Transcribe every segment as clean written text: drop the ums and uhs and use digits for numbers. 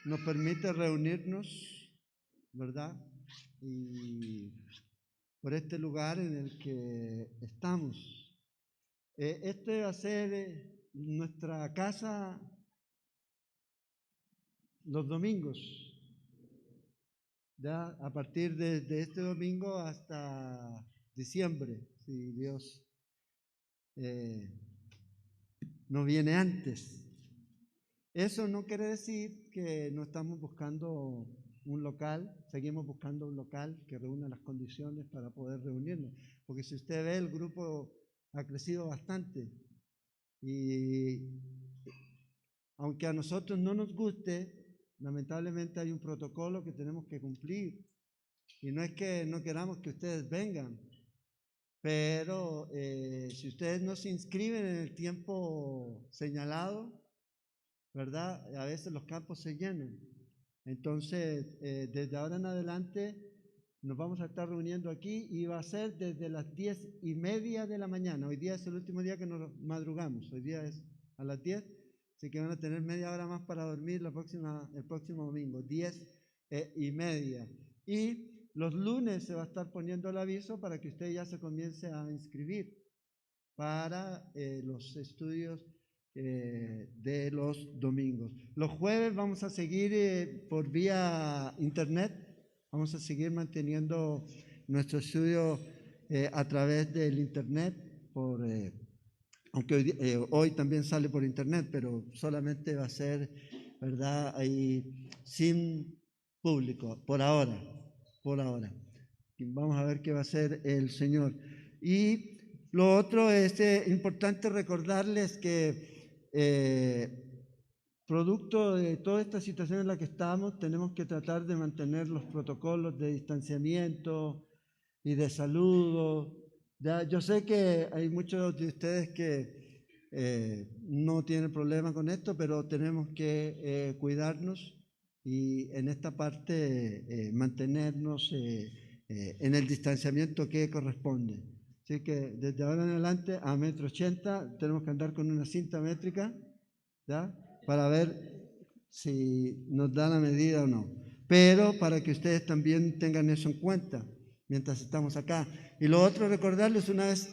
nos permite reunirnos, ¿verdad? Y por este lugar en el que estamos. Este va a ser nuestra casa los domingos, ¿ya? A partir de este domingo hasta diciembre, si Dios no viene antes. Eso no quiere decir que no estamos buscando un local, seguimos buscando un local que reúna las condiciones para poder reunirnos, porque si usted ve, el grupo ha crecido bastante y aunque a nosotros no nos guste, lamentablemente hay un protocolo que tenemos que cumplir, y no es que no queramos que ustedes vengan, pero si ustedes no se inscriben en el tiempo señalado, ¿verdad? A veces los campos se llenan. Entonces, desde ahora en adelante nos vamos a estar reuniendo aquí y va a ser desde las 10:30 de la mañana. Hoy día es el último día que nos madrugamos, hoy día es a las 10, así que van a tener media hora más para dormir el próximo domingo, 10:30. Y los lunes se va a estar poniendo el aviso para que usted ya se comience a inscribir para los estudios de los domingos. Los jueves vamos a seguir por vía internet, vamos a seguir manteniendo nuestro estudio a través del internet, aunque hoy también sale por internet, pero solamente va a ser, ¿verdad?, ahí sin público, por ahora. Y vamos a ver qué va a hacer el Señor. Y lo otro es importante recordarles que producto de toda esta situación en la que estamos, tenemos que tratar de mantener los protocolos de distanciamiento y de saludo. Ya, yo sé que hay muchos de ustedes que no tienen problema con esto, pero tenemos que cuidarnos y en esta parte mantenernos en el distanciamiento que corresponde. Así que desde ahora en adelante a 1,80 m tenemos que andar con una cinta métrica, ¿ya?, para ver si nos da la medida o no. Pero para que ustedes también tengan eso en cuenta mientras estamos acá. Y lo otro, recordarles, una vez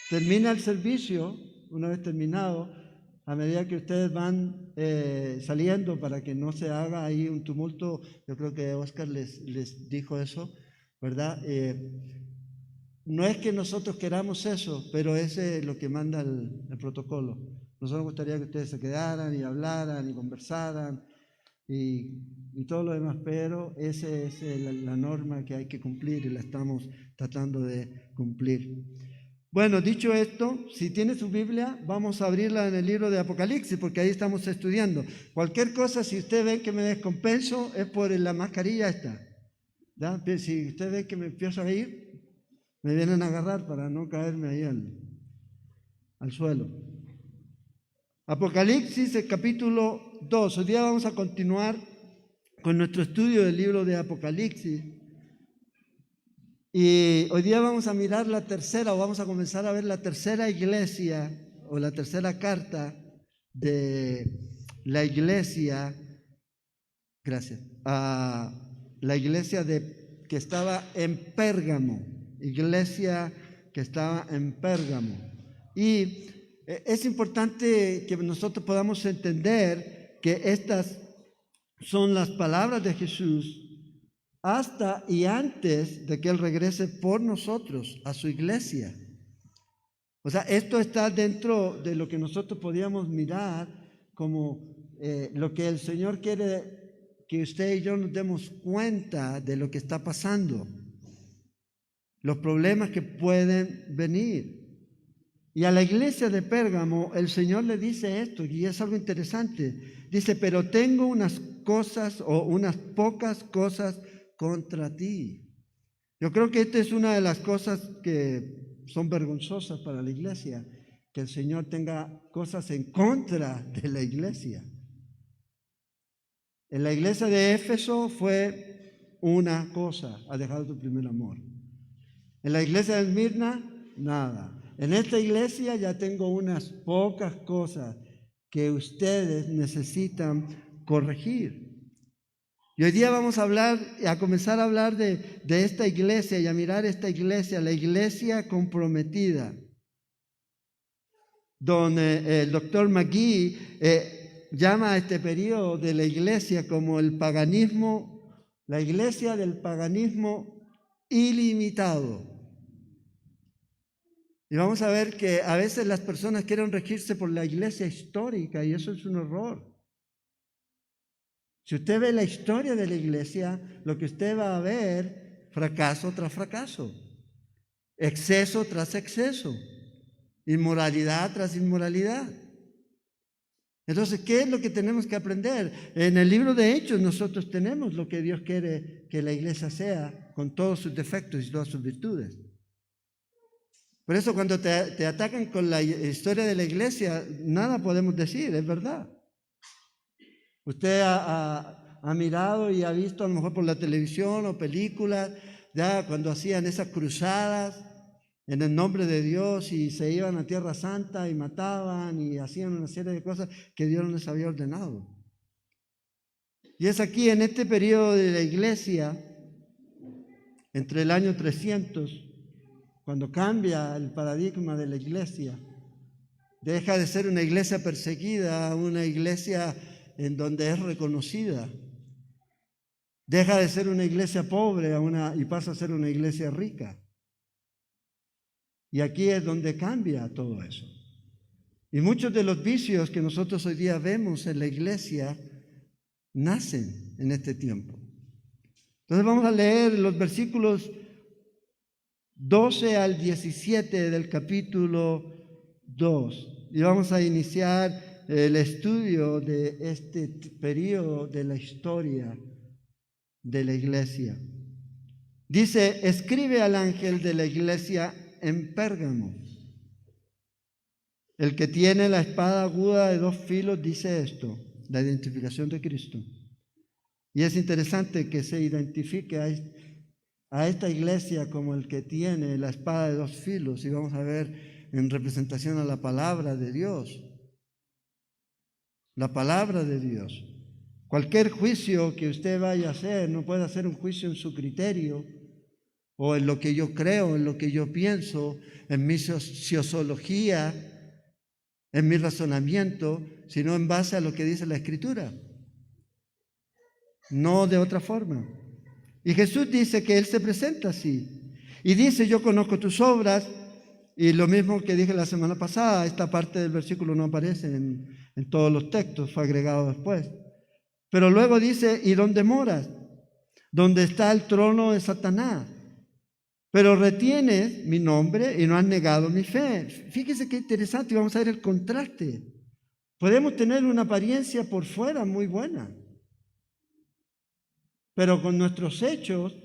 termina el servicio, una vez terminado, a medida que ustedes van saliendo, para que no se haga ahí un tumulto, yo creo que Oscar les dijo eso, ¿verdad? No es que nosotros queramos eso, pero ese es lo que manda el protocolo. Nosotros nos gustaría que ustedes se quedaran y hablaran y conversaran y todo lo demás, pero esa es la norma que hay que cumplir y la estamos tratando de cumplir. Bueno, dicho esto, si tiene su Biblia, vamos a abrirla en el libro de Apocalipsis, porque ahí estamos estudiando. Cualquier cosa, si usted ve que me descompenso, es por la mascarilla esta, ¿ya? Si usted ve que me empiezo a ir, me vienen a agarrar para no caerme ahí al suelo. Apocalipsis, el capítulo 2. Hoy día vamos a continuar con nuestro estudio del libro de Apocalipsis. Y hoy día vamos a mirar la tercera, o vamos a comenzar a ver la tercera iglesia, o la tercera carta de la iglesia, gracias, a la iglesia que estaba en Pérgamo. Iglesia que estaba en Pérgamo. Y es importante que nosotros podamos entender que estas son las palabras de Jesús hasta y antes de que Él regrese por nosotros a su iglesia. O sea, esto está dentro de lo que nosotros podíamos mirar como lo que el Señor quiere que usted y yo nos demos cuenta de lo que está pasando, los problemas que pueden venir. Y a la iglesia de Pérgamo el Señor le dice esto, y es algo interesante. Dice, pero tengo unas cosas o unas pocas cosas contra ti. Yo creo que esta es una de las cosas que son vergonzosas para la iglesia, que el Señor tenga cosas en contra de la iglesia. En la iglesia de Éfeso fue una cosa: has dejado tu primer amor. En la iglesia de Esmirna, nada. En esta iglesia ya tengo unas pocas cosas que ustedes necesitan corregir. Y hoy día vamos a comenzar a hablar de esta iglesia y a mirar esta iglesia, la iglesia comprometida, donde el doctor McGee llama a este periodo de la iglesia como el paganismo, la iglesia del paganismo ilimitado. Y vamos a ver que a veces las personas quieren regirse por la iglesia histórica y eso es un error. Si usted ve la historia de la iglesia, lo que usted va a ver, fracaso tras fracaso, exceso tras exceso, inmoralidad tras inmoralidad. Entonces, ¿qué es lo que tenemos que aprender? En el libro de Hechos nosotros tenemos lo que Dios quiere que la iglesia sea, con todos sus defectos y todas sus virtudes. Por eso cuando te atacan con la historia de la iglesia, nada podemos decir, es verdad. Usted ha mirado y ha visto a lo mejor por la televisión o películas, ya cuando hacían esas cruzadas en el nombre de Dios y se iban a Tierra Santa y mataban y hacían una serie de cosas que Dios no les había ordenado. Y es aquí en este periodo de la iglesia, entre el año 300, cuando cambia el paradigma de la iglesia, deja de ser una iglesia perseguida a una iglesia en donde es reconocida. Deja de ser una iglesia pobre y pasa a ser una iglesia rica. Y aquí es donde cambia todo eso. Y muchos de los vicios que nosotros hoy día vemos en la iglesia nacen en este tiempo. Entonces vamos a leer los versículos 12 al 17 del capítulo 2. Y vamos a iniciar el estudio de este periodo de la historia de la iglesia. Dice: escribe al ángel de la iglesia en Pérgamo. El que tiene la espada aguda de dos filos dice esto, la identificación de Cristo. Y es interesante que se identifique a esta iglesia como el que tiene la espada de dos filos, y vamos a ver en representación a la palabra de Dios. La palabra de Dios. Cualquier juicio que usted vaya a hacer, no puede hacer un juicio en su criterio, o en lo que yo creo, en lo que yo pienso, en mi sociología, en mi razonamiento, sino en base a lo que dice la Escritura. No de otra forma. Y Jesús dice que Él se presenta así. Y dice: yo conozco tus obras. Y lo mismo que dije la semana pasada, esta parte del versículo no aparece en todos los textos, fue agregado después. Pero luego dice: ¿y dónde moras? Donde está el trono de Satanás. Pero retienes mi nombre y no has negado mi fe. Fíjese qué interesante, y vamos a ver el contraste. Podemos tener una apariencia por fuera muy buena, pero con nuestros hechos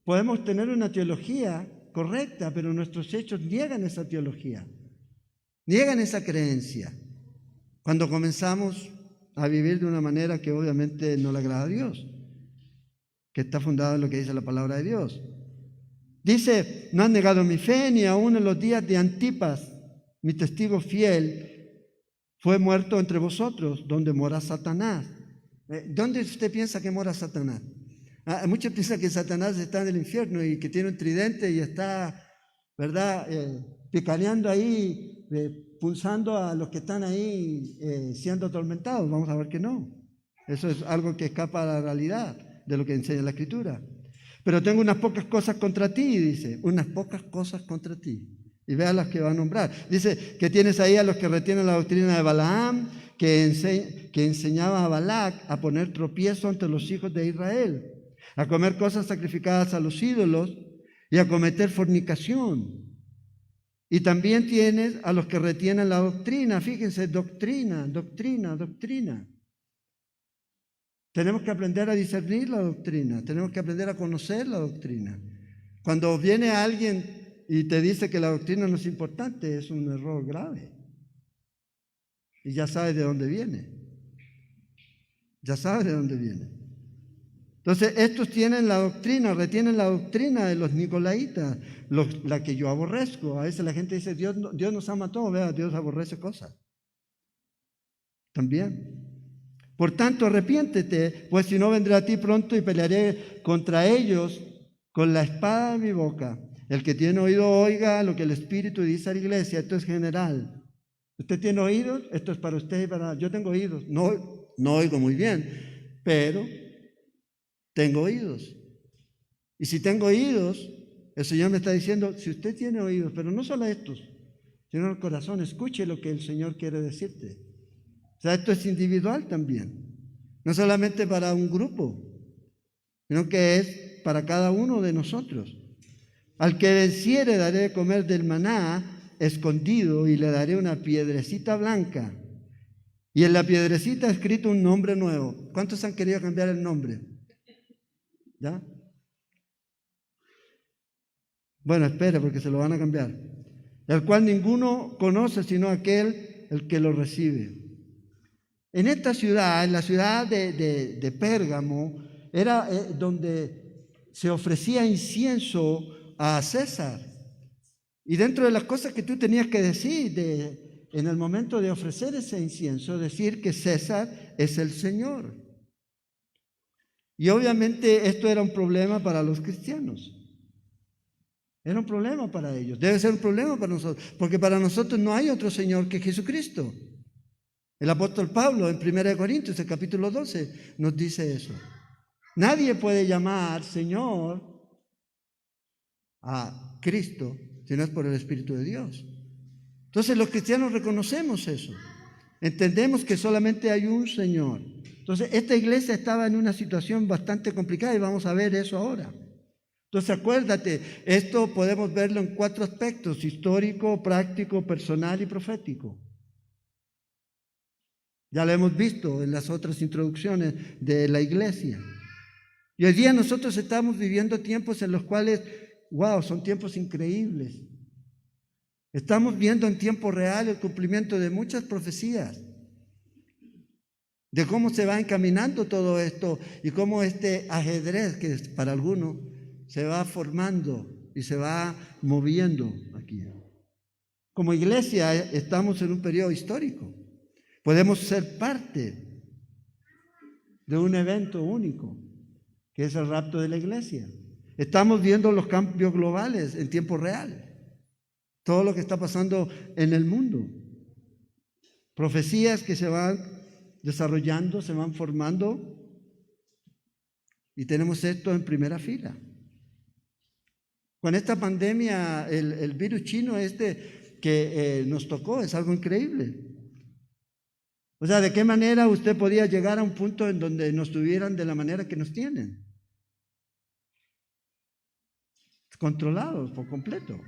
podemos tener una teología correcta, pero nuestros hechos niegan esa teología, niegan esa creencia, cuando comenzamos a vivir de una manera que obviamente no le agrada a Dios, que está fundada en lo que dice la palabra de Dios. Dice: no has negado mi fe, ni aún en los días de Antipas, mi testigo fiel, fue muerto entre vosotros, donde mora Satanás. ¿Dónde usted piensa que mora Satanás? Muchos piensan que Satanás está en el infierno y que tiene un tridente y está, ¿verdad?, picaneando ahí, pulsando a los que están ahí siendo atormentados. Vamos a ver que no. Eso es algo que escapa a la realidad de lo que enseña la Escritura. Pero tengo unas pocas cosas contra ti, dice, unas pocas cosas contra ti. Y vea las que va a nombrar. Dice que tienes ahí a los que retienen la doctrina de Balaam, que enseñaba a Balac a poner tropiezo ante los hijos de Israel, a comer cosas sacrificadas a los ídolos y a cometer fornicación. Y también tienes a los que retienen la doctrina. Fíjense, doctrina. Tenemos que aprender a discernir la doctrina, tenemos que aprender a conocer la doctrina. Cuando viene alguien y te dice que la doctrina no es importante, es un error grave. Y ya sabes de dónde viene. Ya sabes de dónde viene. Entonces, estos tienen la doctrina, retienen la doctrina de los nicolaitas, la que yo aborrezco. A veces la gente dice: Dios nos ama a todos, vea, Dios aborrece cosas. También. Por tanto, arrepiéntete, pues si no vendré a ti pronto y pelearé contra ellos con la espada de mi boca. El que tiene oído, oiga lo que el Espíritu dice a la iglesia. Esto es general. ¿Usted tiene oídos? Esto es para usted y para... Yo tengo oídos. No oigo muy bien, pero tengo oídos. Y si tengo oídos, el Señor me está diciendo, si usted tiene oídos, pero no solo estos, sino el corazón, escuche lo que el Señor quiere decirte. O sea, esto es individual también. No solamente para un grupo, sino que es para cada uno de nosotros. Al que venciere daré de comer del maná escondido y le daré una piedrecita blanca. Y en la piedrecita escrito un nombre nuevo. ¿Cuántos han querido cambiar el nombre? ¿Ya? Bueno, espere porque se lo van a cambiar. El cual ninguno conoce sino aquel el que lo recibe. En esta ciudad, en la ciudad de Pérgamo, era donde se ofrecía incienso a César. Y dentro de las cosas que tú tenías que decir en el momento de ofrecer ese incienso, decir que César es el Señor. Y obviamente esto era un problema para los cristianos. Era un problema para ellos. Debe ser un problema para nosotros, porque para nosotros no hay otro Señor que Jesucristo. El apóstol Pablo en 1 Corintios, el capítulo 12, nos dice eso. Nadie puede llamar Señor a Cristo si no es por el Espíritu de Dios. Entonces los cristianos reconocemos eso. Entendemos que solamente hay un Señor. Entonces esta iglesia estaba en una situación bastante complicada y vamos a ver eso ahora. Entonces acuérdate, esto podemos verlo en 4 aspectos: histórico, práctico, personal y profético. Ya lo hemos visto en las otras introducciones de la iglesia. Y hoy día nosotros estamos viviendo tiempos en los cuales, wow, son tiempos increíbles. Estamos viendo en tiempo real el cumplimiento de muchas profecías, de cómo se va encaminando todo esto y cómo este ajedrez que para algunos se va formando y se va moviendo aquí. Como iglesia estamos en un periodo histórico. Podemos ser parte de un evento único, que es el rapto de la iglesia. Estamos viendo los cambios globales en tiempo real. Todo lo que está pasando en el mundo. Profecías que se van desarrollando, se van formando. Y tenemos esto en primera fila. Con esta pandemia, el virus chino que nos tocó es algo increíble. O sea, ¿de qué manera usted podía llegar a un punto en donde nos tuvieran de la manera que nos tienen? Controlados por completo.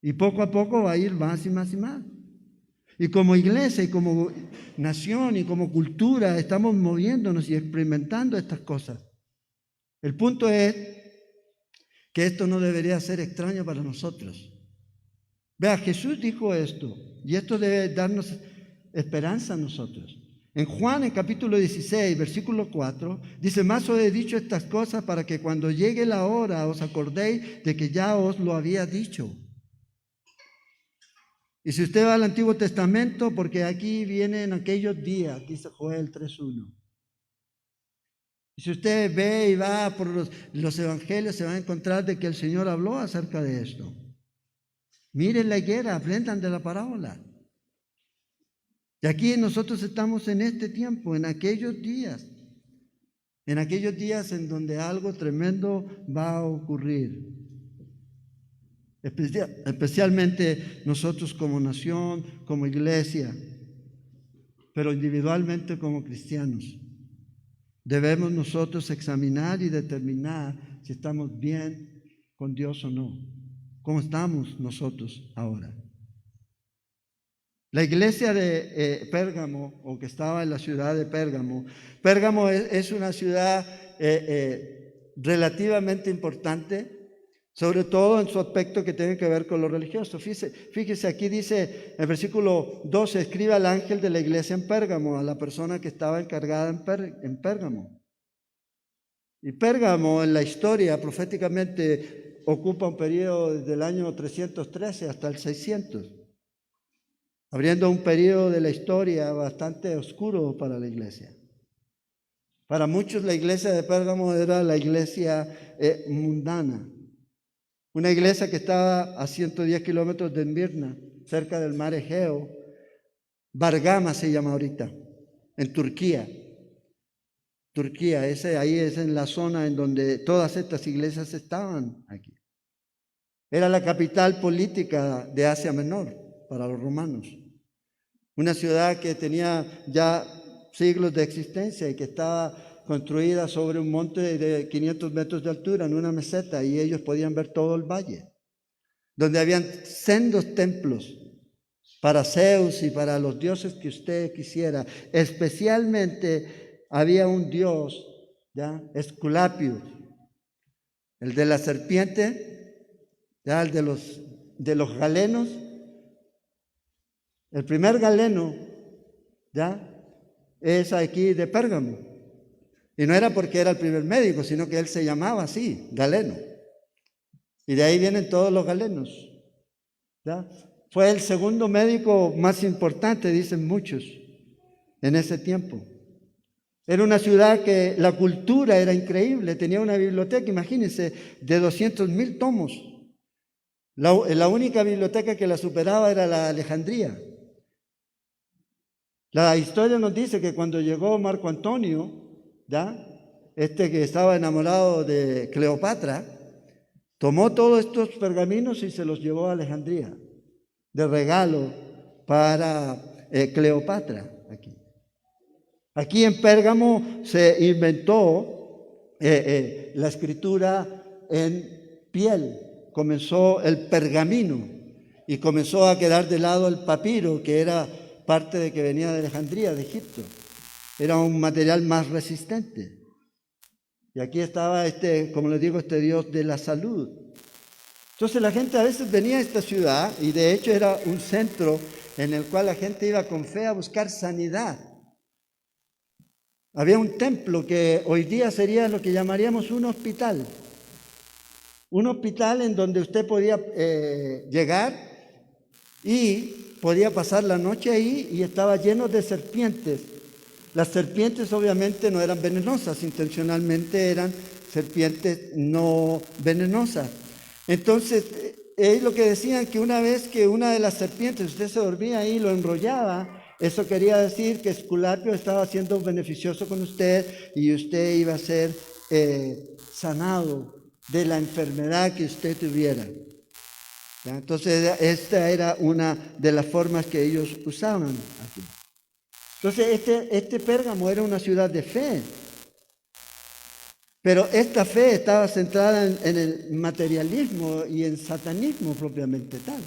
Y poco a poco va a ir más y más y más. Y como iglesia y como nación y como cultura estamos moviéndonos y experimentando estas cosas. El punto es que esto no debería ser extraño para nosotros. Vea, Jesús dijo esto y esto debe darnos esperanza a nosotros. En Juan, en capítulo 16, versículo 4, dice: más os he dicho estas cosas para que cuando llegue la hora os acordéis de que ya os lo había dicho. Y si usted va al Antiguo Testamento, porque aquí vienen aquellos días, dice Joel 3:1. Y si usted ve y va por los evangelios, se va a encontrar de que el Señor habló acerca de esto. Miren la higuera, aprendan de la parábola. Y aquí nosotros estamos en este tiempo, en aquellos días en donde algo tremendo va a ocurrir. Especialmente nosotros como nación, como iglesia, pero individualmente como cristianos. Debemos nosotros examinar y determinar si estamos bien con Dios o no. ¿Cómo estamos nosotros ahora? La iglesia de Pérgamo, o que estaba en la ciudad de Pérgamo, Pérgamo es una ciudad relativamente importante, sobre todo en su aspecto que tiene que ver con lo religioso. Fíjese, aquí dice en el versículo 12, escribe al ángel de la iglesia en Pérgamo, a la persona que estaba encargada en Pérgamo. Y Pérgamo en la historia proféticamente ocupa un periodo desde el año 313 hasta el 600. abriendo un periodo de la historia bastante oscuro para la iglesia. Para muchos la iglesia de Pérgamo era la iglesia mundana, una iglesia que estaba a 110 kilómetros de Esmirna, cerca del mar Egeo. Bergama se llama ahorita, en Turquía. Turquía, ahí es en la zona en donde todas estas iglesias estaban aquí. Era la capital política de Asia Menor para los romanos. Una ciudad que tenía ya siglos de existencia y que estaba construida sobre un monte de 500 metros de altura, en una meseta, y ellos podían ver todo el valle, donde habían sendos templos para Zeus y para los dioses que usted quisiera. Especialmente había un dios, ¿ya? Esculapio, el de la serpiente, ¿ya? El de los galenos. El primer galeno, ¿ya? Es aquí de Pérgamo. Y no era porque era el primer médico, sino que él se llamaba así, Galeno. Y de ahí vienen todos los galenos, ¿ya? Fue el segundo médico más importante, dicen muchos, en ese tiempo. Era una ciudad que la cultura era increíble, tenía una biblioteca, imagínense, de 200,000 tomos. La única biblioteca que la superaba era la Alejandría. La historia nos dice que cuando llegó Marco Antonio, ¿ya? Que estaba enamorado de Cleopatra, tomó todos estos pergaminos y se los llevó a Alejandría de regalo para Cleopatra. Aquí en Pérgamo se inventó la escritura en piel. Comenzó el pergamino y comenzó a quedar de lado el papiro, que era parte de que venía de Alejandría, de Egipto. Era un material más resistente. Y aquí estaba como les digo, este Dios de la salud. Entonces la gente a veces venía a esta ciudad, y de hecho era un centro en el cual la gente iba con fe a buscar sanidad. Había un templo que hoy día sería lo que llamaríamos un hospital. Un hospital en donde usted podía llegar y podía pasar la noche ahí, y estaba lleno de serpientes. Las serpientes obviamente no eran venenosas, intencionalmente eran serpientes no venenosas. Entonces, ellos lo que decían, que una vez que una de las serpientes, usted se dormía ahí y lo enrollaba, eso quería decir que Esculapio estaba siendo beneficioso con usted y usted iba a ser sanado de la enfermedad que usted tuviera. ¿Ya? Entonces, esta era una de las formas que ellos usaban aquí. Entonces, este Pérgamo era una ciudad de fe. Pero esta fe estaba centrada en el materialismo y en satanismo propiamente tal.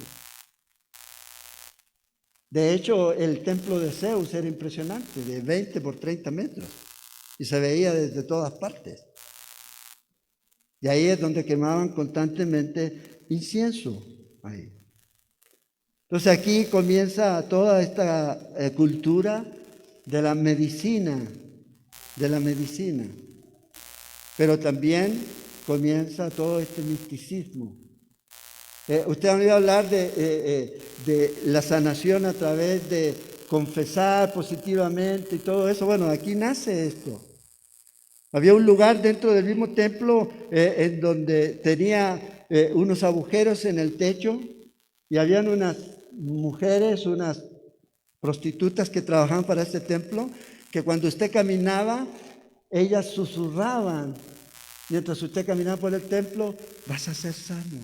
De hecho, el templo de Zeus era impresionante, de 20 por 30 metros, y se veía desde todas partes. Y ahí es donde quemaban constantemente incienso. Ahí. Entonces aquí comienza toda esta cultura de la medicina, pero también comienza todo este misticismo. Usted ha oído hablar de la sanación a través de confesar positivamente y todo eso. Bueno, aquí nace esto. Había un lugar dentro del mismo templo en donde tenía unos agujeros en el techo, y habían unas mujeres, unas prostitutas que trabajaban para este templo, que cuando usted caminaba, ellas susurraban mientras usted caminaba por el templo: vas a ser sano,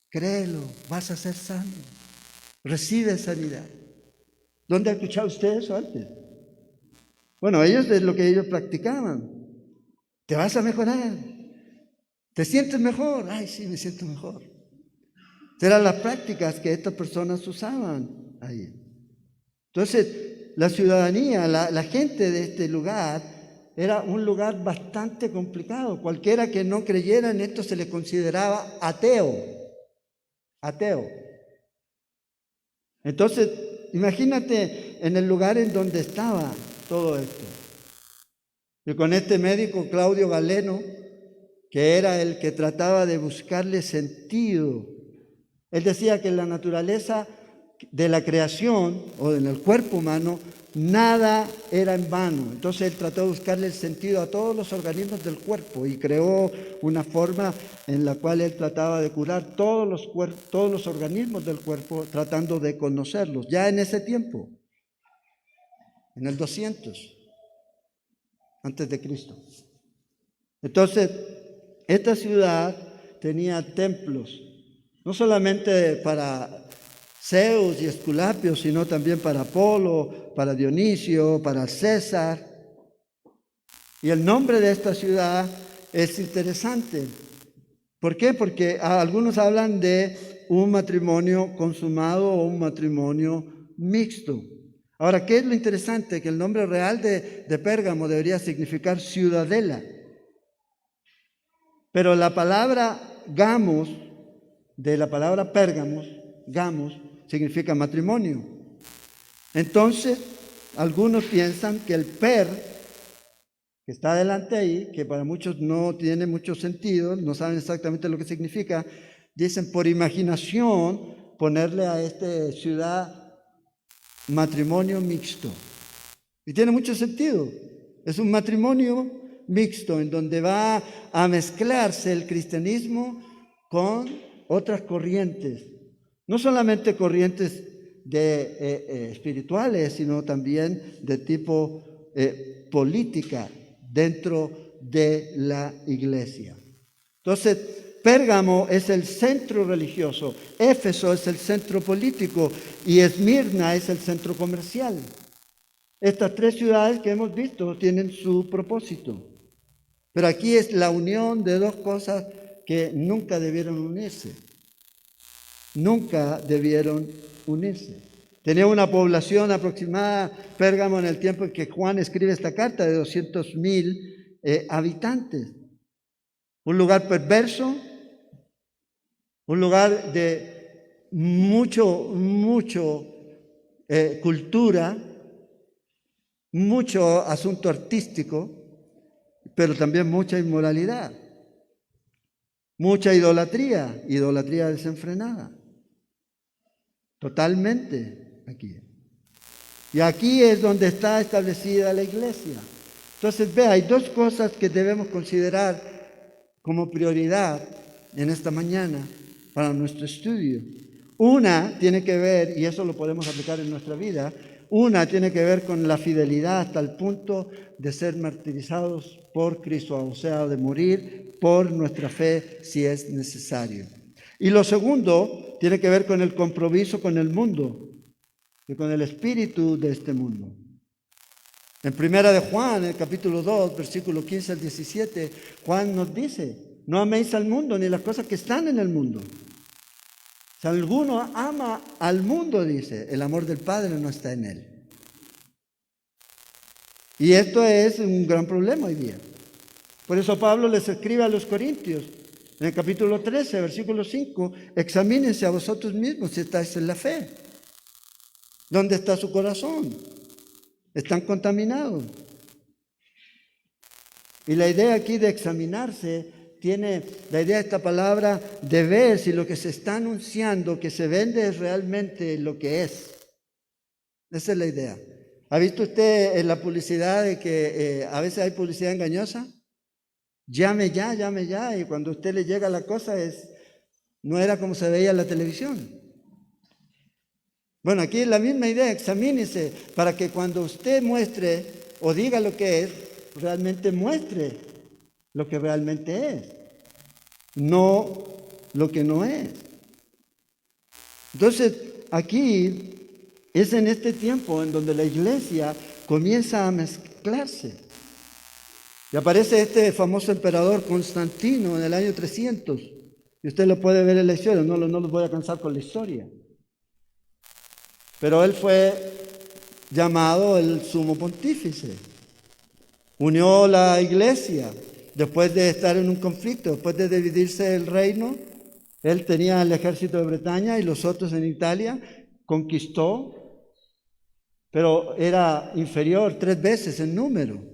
créelo, vas a ser sano, recibe sanidad. ¿Dónde ha escuchado usted eso antes? Bueno, ellos es lo que ellos practicaban. Te vas a mejorar, te sientes mejor. Ay, sí, me siento mejor. Eran las prácticas que estas personas usaban ahí. Entonces, la ciudadanía, la gente de este lugar, era un lugar bastante complicado. Cualquiera que no creyera en esto se le consideraba ateo. Entonces, imagínate en el lugar en donde estaba todo esto. Y con este médico Claudio Galeno, que era el que trataba de buscarle sentido. Él decía que la naturaleza de la creación o en el cuerpo humano, nada era en vano. Entonces él trató de buscarle el sentido a todos los organismos del cuerpo y creó una forma en la cual él trataba de curar todos los organismos del cuerpo, tratando de conocerlos. Ya en ese tiempo, en el 200 antes de Cristo. Entonces, esta ciudad tenía templos, no solamente para Zeus y Esculapio, sino también para Apolo, para Dionisio, para César. Y el nombre de esta ciudad es interesante. ¿Por qué? Porque algunos hablan de un matrimonio consumado o un matrimonio mixto. Ahora, ¿qué es lo interesante? Que el nombre real de Pérgamo debería significar ciudadela. Pero la palabra gamos, de la palabra Pérgamos, gamos, significa matrimonio. Entonces, algunos piensan que el per, que está delante ahí, que para muchos no tiene mucho sentido, no saben exactamente lo que significa, dicen por imaginación ponerle a esta ciudad matrimonio mixto. Y tiene mucho sentido. Es un matrimonio mixto en donde va a mezclarse el cristianismo con otras corrientes. No solamente corrientes espirituales, sino también de tipo política dentro de la iglesia. Entonces, Pérgamo es el centro religioso, Éfeso es el centro político y Esmirna es el centro comercial. Estas tres ciudades que hemos visto tienen su propósito. Pero aquí es la unión de dos cosas que nunca debieron unirse. Nunca debieron unirse. Tenía una población aproximada, Pérgamo, en el tiempo en que Juan escribe esta carta, de 200,000 habitantes. Un lugar perverso, un lugar de mucho cultura, mucho asunto artístico, pero también mucha inmoralidad, mucha idolatría desenfrenada. Totalmente aquí. Y aquí es donde está establecida la iglesia. Entonces, ve, hay dos cosas que debemos considerar como prioridad en esta mañana para nuestro estudio. Una tiene que ver, y eso lo podemos aplicar en nuestra vida, una tiene que ver con la fidelidad hasta el punto de ser martirizados por Cristo, o sea, de morir por nuestra fe si es necesario. Y lo segundo tiene que ver con el compromiso con el mundo y con el espíritu de este mundo. En primera de Juan, en el capítulo 2, versículo 15 al 17, Juan nos dice, no améis al mundo ni las cosas que están en el mundo. Si alguno ama al mundo, dice, el amor del Padre no está en él. Y esto es un gran problema hoy día. Por eso Pablo les escribe a los Corintios, en el capítulo 13, versículo 5, examínense a vosotros mismos si estáis en la fe. ¿Dónde está su corazón? Están contaminados. Y la idea aquí de examinarse tiene la idea de esta palabra de ver si lo que se está anunciando, que se vende, es realmente lo que es. Esa es la idea. ¿Ha visto usted en la publicidad de que a veces hay publicidad engañosa? Llame ya, y cuando a usted le llega la cosa no era como se veía en la televisión. Bueno, aquí es la misma idea, examínese para que cuando usted muestre o diga lo que es, realmente muestre lo que realmente es, no lo que no es. Entonces, aquí es en este tiempo en donde la iglesia comienza a mezclarse. Y aparece este famoso emperador Constantino en el año 300. Y usted lo puede ver en la historia, no los voy a cansar con la historia. Pero él fue llamado el sumo pontífice. Unió la iglesia después de estar en un conflicto, después de dividirse el reino. Él tenía el ejército de Bretaña y los otros en Italia. Conquistó, pero era inferior 3 veces en número.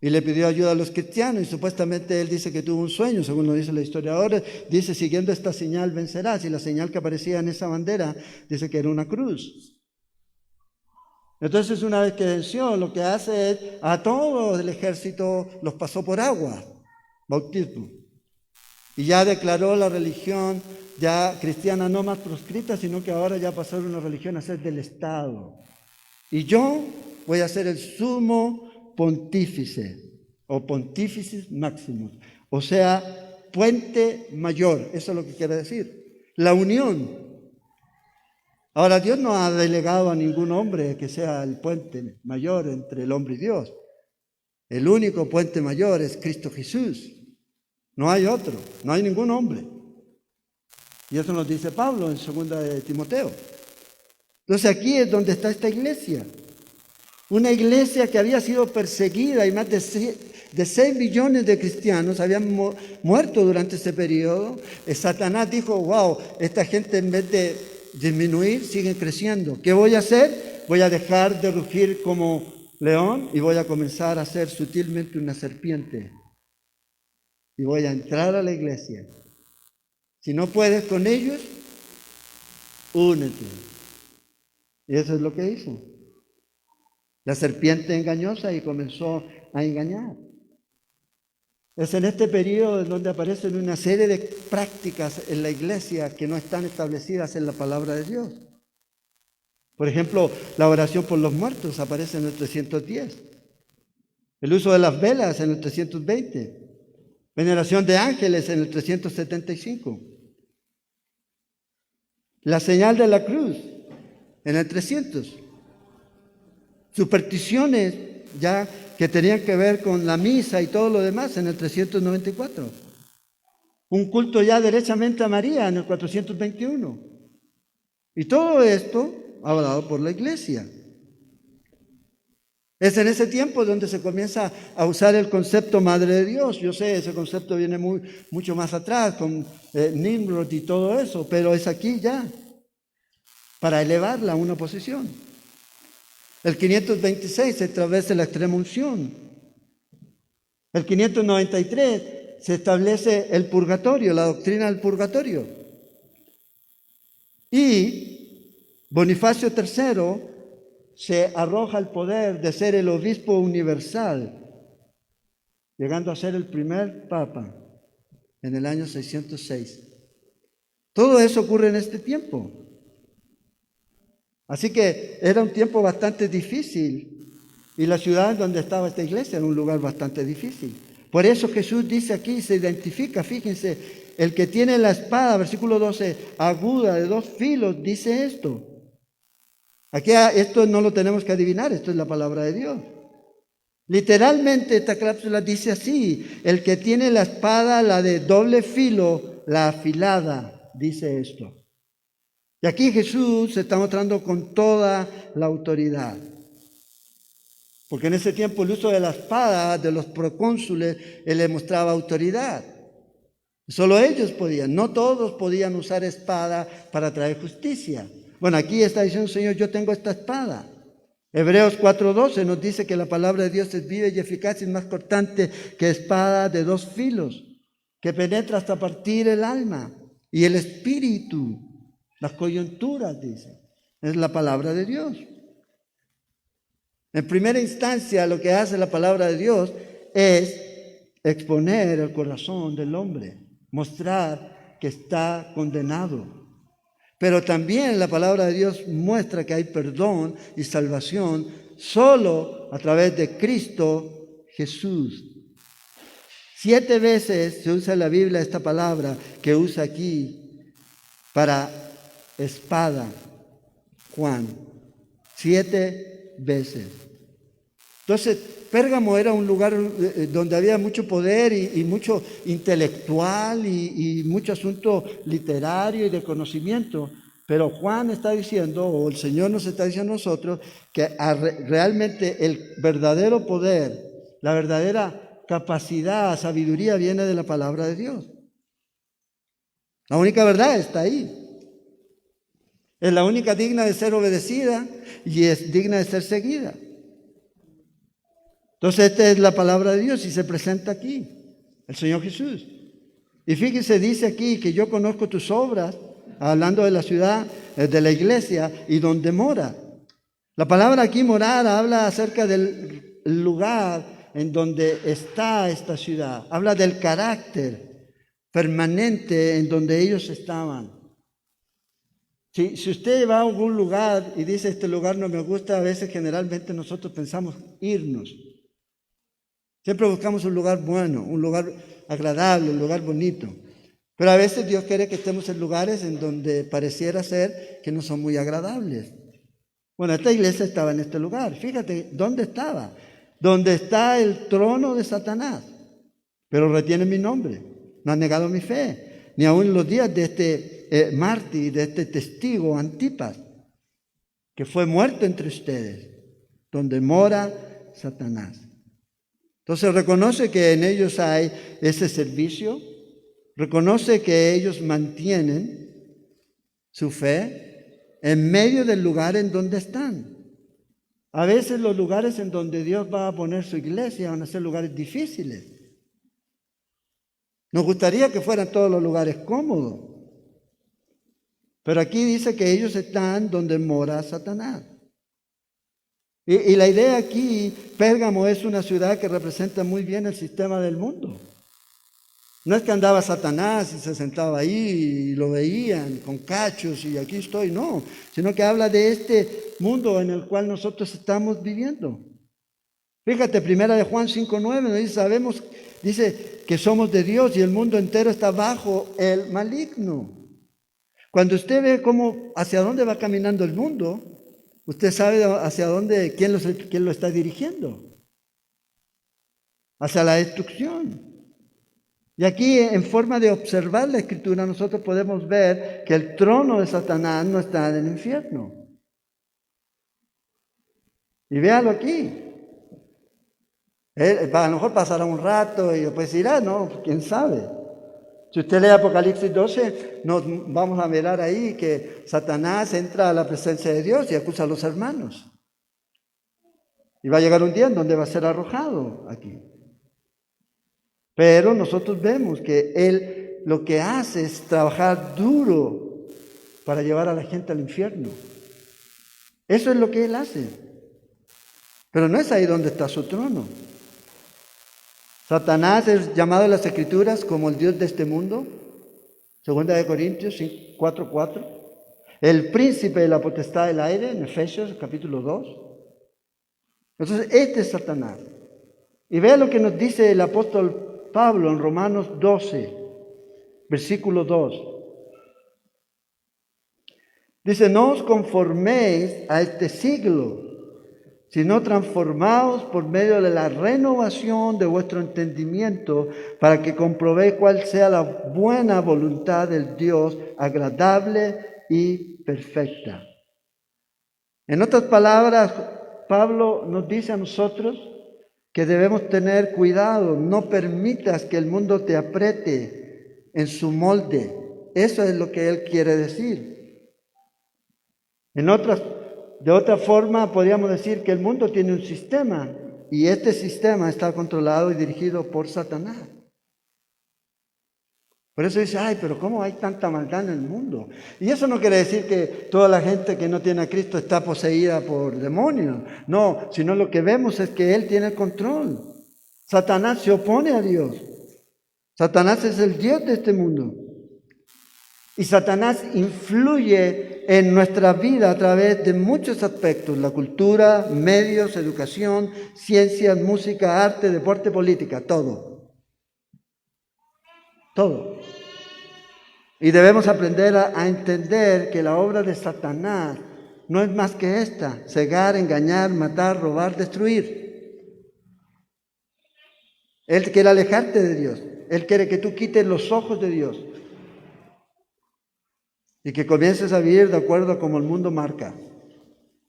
y le pidió ayuda a los cristianos, y supuestamente él dice que tuvo un sueño, según lo dice la historiadora, dice, siguiendo esta señal vencerás, y la señal que aparecía en esa bandera, dice que era una cruz. Entonces, una vez que venció, lo que hace es, a todo el ejército los pasó por agua, bautismo, y ya declaró la religión ya cristiana no más proscrita, sino que ahora ya pasó de una religión a ser del Estado. Y yo voy a ser el sumo pontífice, o pontífices máximos, o sea, puente mayor, eso es lo que quiere decir, la unión. Ahora, Dios no ha delegado a ningún hombre que sea el puente mayor entre el hombre y Dios. El único puente mayor es Cristo Jesús, no hay otro, no hay ningún hombre. Y eso nos dice Pablo en 2 de Timoteo. Entonces aquí es donde está esta iglesia. Una iglesia que había sido perseguida y más de 6 millones de cristianos habían muerto durante ese periodo. Satanás dijo, wow, esta gente en vez de disminuir, siguen creciendo. ¿Qué voy a hacer? Voy a dejar de rugir como león y voy a comenzar a ser sutilmente una serpiente. Y voy a entrar a la iglesia. Si no puedes con ellos, únete. Y eso es lo que hizo. La serpiente engañosa y comenzó a engañar. Es en este periodo en donde aparecen una serie de prácticas en la iglesia que no están establecidas en la palabra de Dios. Por ejemplo, la oración por los muertos aparece en el 310. El uso de las velas en el 320. Veneración de ángeles en el 375. La señal de la cruz en el 300. Supersticiones ya que tenían que ver con la misa y todo lo demás en el 394. Un culto ya derechamente a María en el 421. Y todo esto hablado por la iglesia. Es en ese tiempo donde se comienza a usar el concepto Madre de Dios. Yo sé, ese concepto viene mucho más atrás con Nimrod y todo eso, pero es aquí ya, para elevarla a una posición. El 526 se establece la extrema unción. El 593 se establece el purgatorio, la doctrina del purgatorio. Y Bonifacio III se arroja el poder de ser el obispo universal, llegando a ser el primer papa en el año 606. Todo eso ocurre en este tiempo. Así que era un tiempo bastante difícil y la ciudad donde estaba esta iglesia era un lugar bastante difícil. Por eso Jesús dice aquí, se identifica, fíjense, el que tiene la espada, versículo 12, aguda de 2 filos, dice esto. Aquí esto no lo tenemos que adivinar, esto es la palabra de Dios. Literalmente esta cláusula dice así, el que tiene la espada, la de doble filo, la afilada, dice esto. Y aquí Jesús se está mostrando con toda la autoridad. Porque en ese tiempo el uso de la espada de los procónsules, él le mostraba autoridad. Solo ellos podían, no todos podían usar espada para traer justicia. Bueno, aquí está diciendo, Señor, yo tengo esta espada. Hebreos 4:12 nos dice que la palabra de Dios es viva y eficaz y más cortante que espada de 2 filos, que penetra hasta partir el alma y el espíritu. Las coyunturas, dice, es la palabra de Dios. En primera instancia, lo que hace la palabra de Dios es exponer el corazón del hombre, mostrar que está condenado. Pero también la palabra de Dios muestra que hay perdón y salvación solo a través de Cristo Jesús. 7 veces se usa en la Biblia esta palabra que usa aquí para espada, Juan, 7 veces. Entonces, Pérgamo era un lugar donde había mucho poder y mucho intelectual y mucho asunto literario y de conocimiento. Pero Juan está diciendo, o el Señor nos está diciendo a nosotros, que realmente el verdadero poder, la verdadera capacidad, sabiduría viene de la palabra de Dios. La única verdad está ahí. Es la única digna de ser obedecida y es digna de ser seguida. Entonces esta es la palabra de Dios y se presenta aquí, el Señor Jesús. Y fíjese, dice aquí que yo conozco tus obras, hablando de la ciudad, de la iglesia y donde mora. La palabra aquí morar habla acerca del lugar en donde está esta ciudad. Habla del carácter permanente en donde ellos estaban. Si usted va a algún lugar y dice este lugar no me gusta, a veces generalmente nosotros pensamos irnos. Siempre buscamos un lugar bueno, un lugar agradable, un lugar bonito. Pero a veces Dios quiere que estemos en lugares en donde pareciera ser que no son muy agradables. Bueno, esta iglesia estaba en este lugar. Fíjate, ¿dónde estaba? Donde está el trono de Satanás. Pero retiene mi nombre. No han negado mi fe. Ni aun en los días de este mártir, de este testigo Antipas, que fue muerto entre ustedes, donde mora Satanás. Entonces reconoce que en ellos hay ese servicio. Reconoce que ellos mantienen su fe en medio del lugar en donde están. A veces los lugares en donde Dios va a poner su iglesia van a ser lugares difíciles. Nos gustaría que fueran todos los lugares cómodos. Pero aquí dice que ellos están donde mora Satanás. Y la idea aquí, Pérgamo es una ciudad que representa muy bien el sistema del mundo. No es que andaba Satanás y se sentaba ahí y lo veían con cachos y aquí estoy, no. Sino que habla de este mundo en el cual nosotros estamos viviendo. Fíjate, primera de Juan 5:9 nos dice, dice que somos de Dios y el mundo entero está bajo el maligno. Cuando usted ve hacia dónde va caminando el mundo, usted sabe hacia dónde, quién lo está dirigiendo. Hacia la destrucción. Y aquí, en forma de observar la Escritura, nosotros podemos ver que el trono de Satanás no está en el infierno. Y véalo aquí. A lo mejor pasará un rato y después irá, no, quién sabe. Si usted lee Apocalipsis 12, nos vamos a mirar ahí que Satanás entra a la presencia de Dios y acusa a los hermanos. Y va a llegar un día en donde va a ser arrojado aquí. Pero nosotros vemos que él lo que hace es trabajar duro para llevar a la gente al infierno. Eso es lo que él hace. Pero no es ahí donde está su trono. Satanás es llamado en las Escrituras como el Dios de este mundo. 2 Corintios 4:4. El príncipe de la potestad del aire, en Efesios capítulo 2. Entonces, este es Satanás. Y vea lo que nos dice el apóstol Pablo en Romanos 12, versículo 2. Dice, no os conforméis a este siglo, sino transformaos por medio de la renovación de vuestro entendimiento, para que comprobéis cuál sea la buena voluntad del Dios, agradable y perfecta. En otras palabras, Pablo nos dice a nosotros que debemos tener cuidado, no permitas que el mundo te apriete en su molde. Eso es lo que él quiere decir. De otra forma, podríamos decir que el mundo tiene un sistema y este sistema está controlado y dirigido por Satanás. Por eso dice, pero ¿cómo hay tanta maldad en el mundo? Y eso no quiere decir que toda la gente que no tiene a Cristo está poseída por demonios. No, sino lo que vemos es que Él tiene el control. Satanás se opone a Dios. Satanás es el Dios de este mundo. Y Satanás influye en nuestra vida a través de muchos aspectos. La cultura, medios, educación, ciencias, música, arte, deporte, política, todo. Todo. Y debemos aprender a entender que la obra de Satanás no es más que esta: cegar, engañar, matar, robar, destruir. Él quiere alejarte de Dios. Él quiere que tú quites los ojos de Dios y que comiences a vivir de acuerdo a como el mundo marca,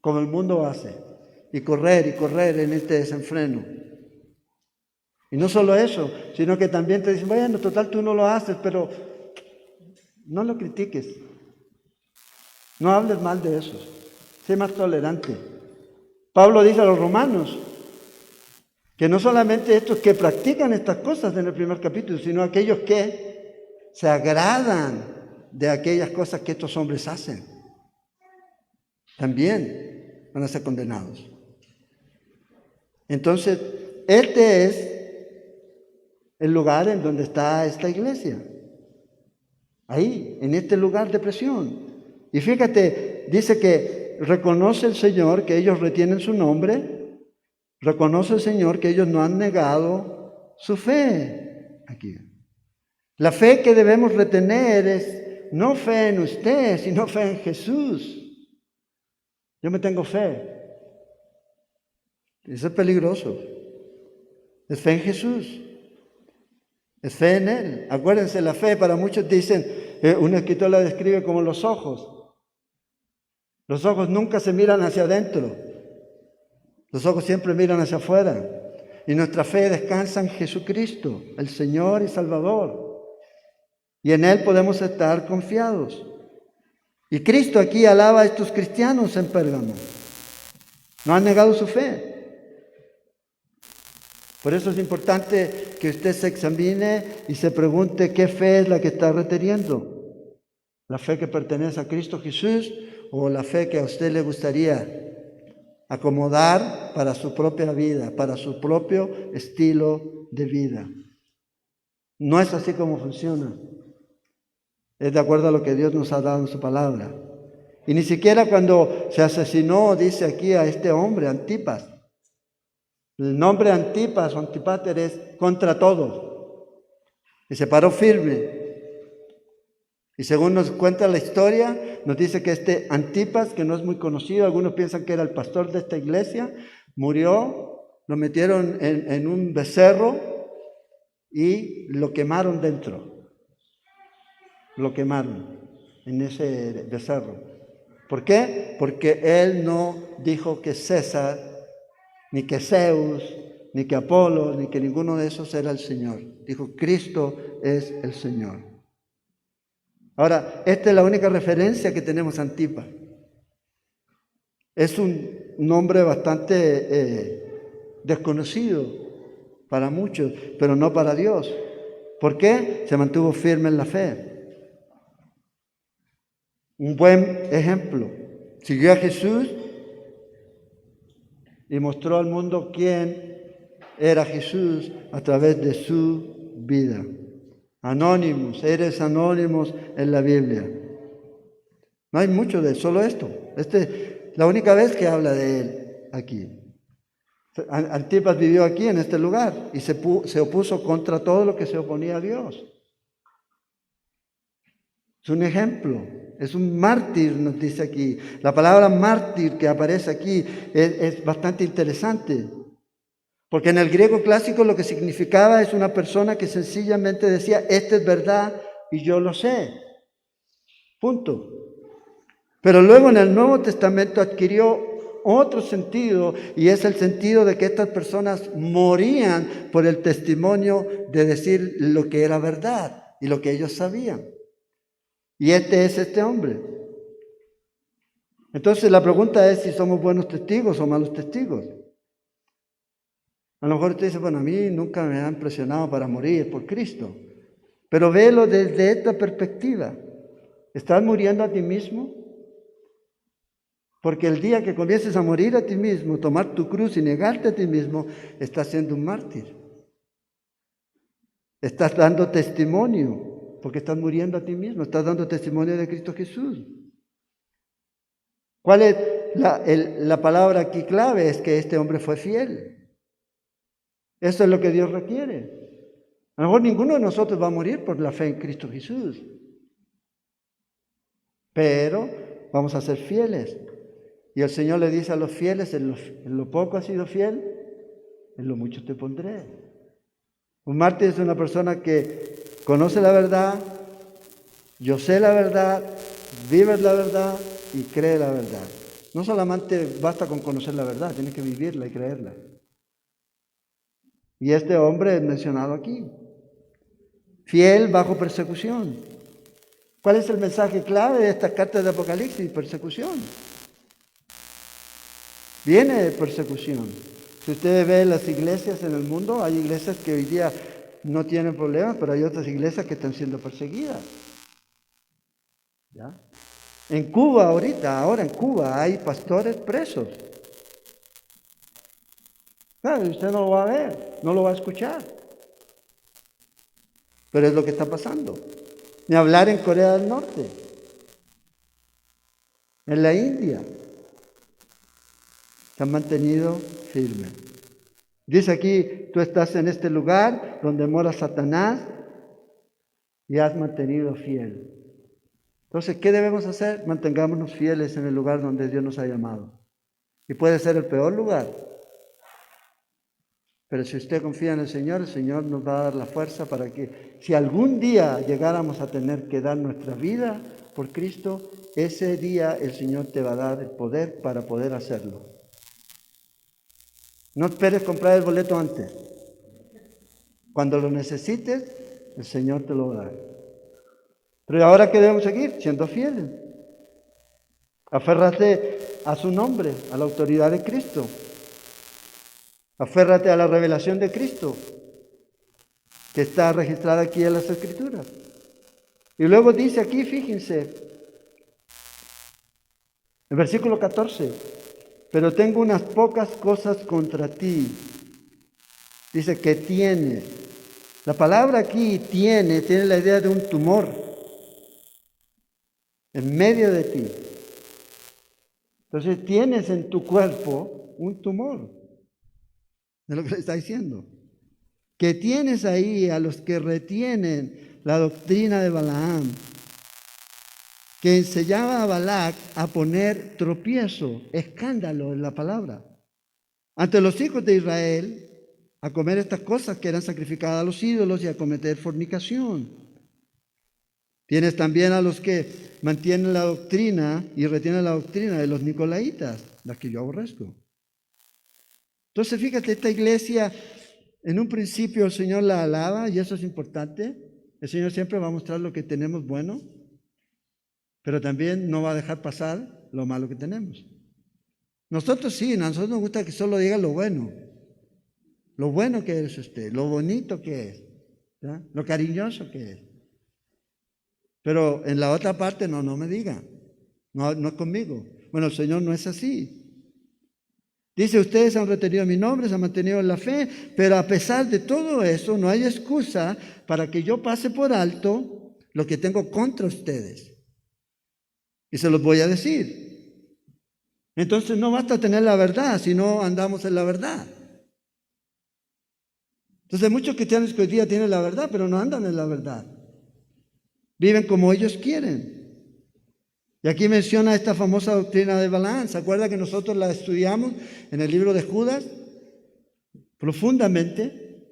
como el mundo hace, y correr en este desenfreno. Y no solo eso, sino que también te dicen, bueno, total tú no lo haces, pero no lo critiques. No hables mal de esos. Sé más tolerante. Pablo dice a los romanos Que no solamente estos que practican estas cosas en el primer capítulo, sino aquellos que se agradan de aquellas cosas que estos hombres hacen. También van a ser condenados. Entonces, este es el lugar en donde está esta iglesia. Ahí, en este lugar de presión. Y fíjate, dice que reconoce el Señor que ellos retienen su nombre, reconoce el Señor que ellos no han negado su fe. Aquí. La fe que debemos retener es no fe en usted, sino fe en Jesús. Yo me tengo fe. Eso es peligroso. Es fe en Jesús. Es fe en Él. Acuérdense, la fe para muchos dicen, un escritor la describe como los ojos. Los ojos nunca se miran hacia adentro. Los ojos siempre miran hacia afuera. Y nuestra fe descansa en Jesucristo, el Señor y Salvador. Y en Él podemos estar confiados. Y Cristo aquí alaba a estos cristianos en Pérgamo. No han negado su fe. Por eso es importante que usted se examine y se pregunte qué fe es la que está reteniendo. ¿La fe que pertenece a Cristo Jesús o la fe que a usted le gustaría acomodar para su propia vida, para su propio estilo de vida? No es así como funciona. Es de acuerdo a lo que Dios nos ha dado en su palabra. Y ni siquiera cuando se asesinó, dice aquí, a este hombre, Antipas. El nombre Antipas o Antipater es contra todo. Y se paró firme. Y según nos cuenta la historia, nos dice que este Antipas, que no es muy conocido, algunos piensan que era el pastor de esta iglesia, murió, lo metieron en un becerro y lo quemaron dentro. Lo quemaron en ese becerro. ¿Por qué? Porque él no dijo que César, ni que Zeus, ni que Apolo, ni que ninguno de esos era el Señor. Dijo, Cristo es el Señor. Ahora, esta es la única referencia que tenemos a Antipas. Es un nombre bastante desconocido para muchos, pero no para Dios. ¿Por qué? Se mantuvo firme en la fe. Un buen ejemplo. Siguió a Jesús y mostró al mundo quién era Jesús a través de su vida. Anónimos, eres anónimos en la Biblia. No hay mucho de él, solo esto. La única vez que habla de él aquí. Antipas vivió aquí en este lugar y se opuso contra todo lo que se oponía a Dios. Es un ejemplo, es un mártir, nos dice aquí. La palabra mártir que aparece aquí es bastante interesante, porque en el griego clásico lo que significaba es una persona que sencillamente decía, esta es verdad y yo lo sé. Punto. Pero luego en el Nuevo Testamento adquirió otro sentido, y es el sentido de que estas personas morían por el testimonio de decir lo que era verdad y lo que ellos sabían. Y este es este hombre. Entonces la pregunta es si somos buenos testigos o malos testigos. A lo mejor usted dice, bueno, a mí nunca me han presionado para morir por Cristo. Pero vélo desde esta perspectiva. ¿Estás muriendo a ti mismo? Porque el día que comiences a morir a ti mismo, tomar tu cruz y negarte a ti mismo, estás siendo un mártir. Estás dando testimonio, porque estás muriendo a ti mismo, estás dando testimonio de Cristo Jesús. ¿Cuál es la palabra aquí clave? Es que este hombre fue fiel. Eso es lo que Dios requiere. A lo mejor ninguno de nosotros va a morir por la fe en Cristo Jesús. Pero vamos a ser fieles. Y el Señor le dice a los fieles, en lo poco has sido fiel, en lo mucho te pondré. Un mártir es una persona que conoce la verdad, yo sé la verdad, vive la verdad y cree la verdad. No solamente basta con conocer la verdad, tienes que vivirla y creerla. Y este hombre es mencionado aquí. Fiel bajo persecución. ¿Cuál es el mensaje clave de estas cartas de Apocalipsis? Persecución. Viene de persecución. Si usted ve las iglesias en el mundo, hay iglesias que hoy día no tienen problemas, pero hay otras iglesias que están siendo perseguidas. ¿Ya? En Cuba ahora en Cuba hay pastores presos. Claro, usted no lo va a ver, no lo va a escuchar. Pero es lo que está pasando. Ni hablar en Corea del Norte, en la India. Se han mantenido firmes. Dice aquí, tú estás en este lugar donde mora Satanás y has mantenido fiel. Entonces, ¿qué debemos hacer? Mantengámonos fieles en el lugar donde Dios nos ha llamado. Y puede ser el peor lugar. Pero si usted confía en el Señor nos va a dar la fuerza para que, si algún día llegáramos a tener que dar nuestra vida por Cristo, ese día el Señor te va a dar el poder para poder hacerlo. No esperes comprar el boleto antes. Cuando lo necesites, el Señor te lo va a dar. Pero ahora, ¿qué debemos seguir? Siendo fieles. Aférrate a su nombre, a la autoridad de Cristo. Aférrate a la revelación de Cristo, que está registrada aquí en las Escrituras. Y luego dice aquí, fíjense, el versículo 14, pero tengo unas pocas cosas contra ti. Dice que tiene. La palabra aquí tiene la idea de un tumor en medio de ti. Entonces tienes en tu cuerpo un tumor. Es lo que le está diciendo. Que tienes ahí a los que retienen la doctrina de Balaam, que enseñaba a Balac a poner tropiezo, escándalo en la palabra, ante los hijos de Israel, a comer estas cosas que eran sacrificadas a los ídolos y a cometer fornicación. Tienes también a los que mantienen la doctrina y retienen la doctrina de los nicolaitas, las que yo aborrezco. Entonces, fíjate, esta iglesia, en un principio el Señor la alaba, y eso es importante. El Señor siempre va a mostrar lo que tenemos bueno, pero también no va a dejar pasar lo malo que tenemos. Nosotros sí, a nosotros nos gusta que solo diga lo bueno que es usted, lo bonito que es, ¿ya? Lo cariñoso que es. Pero en la otra parte no me diga, no es conmigo. Bueno, el Señor no es así. Dice, ustedes han retenido mi nombre, se han mantenido en la fe, pero a pesar de todo eso, no hay excusa para que yo pase por alto lo que tengo contra ustedes. Y se los voy a decir. Entonces no basta tener la verdad, si no andamos en la verdad. Entonces hay muchos cristianos que hoy día tienen la verdad, pero no andan en la verdad. Viven como ellos quieren. Y aquí menciona esta famosa doctrina de Balaam. ¿Se acuerda que nosotros la estudiamos en el libro de Judas? Profundamente.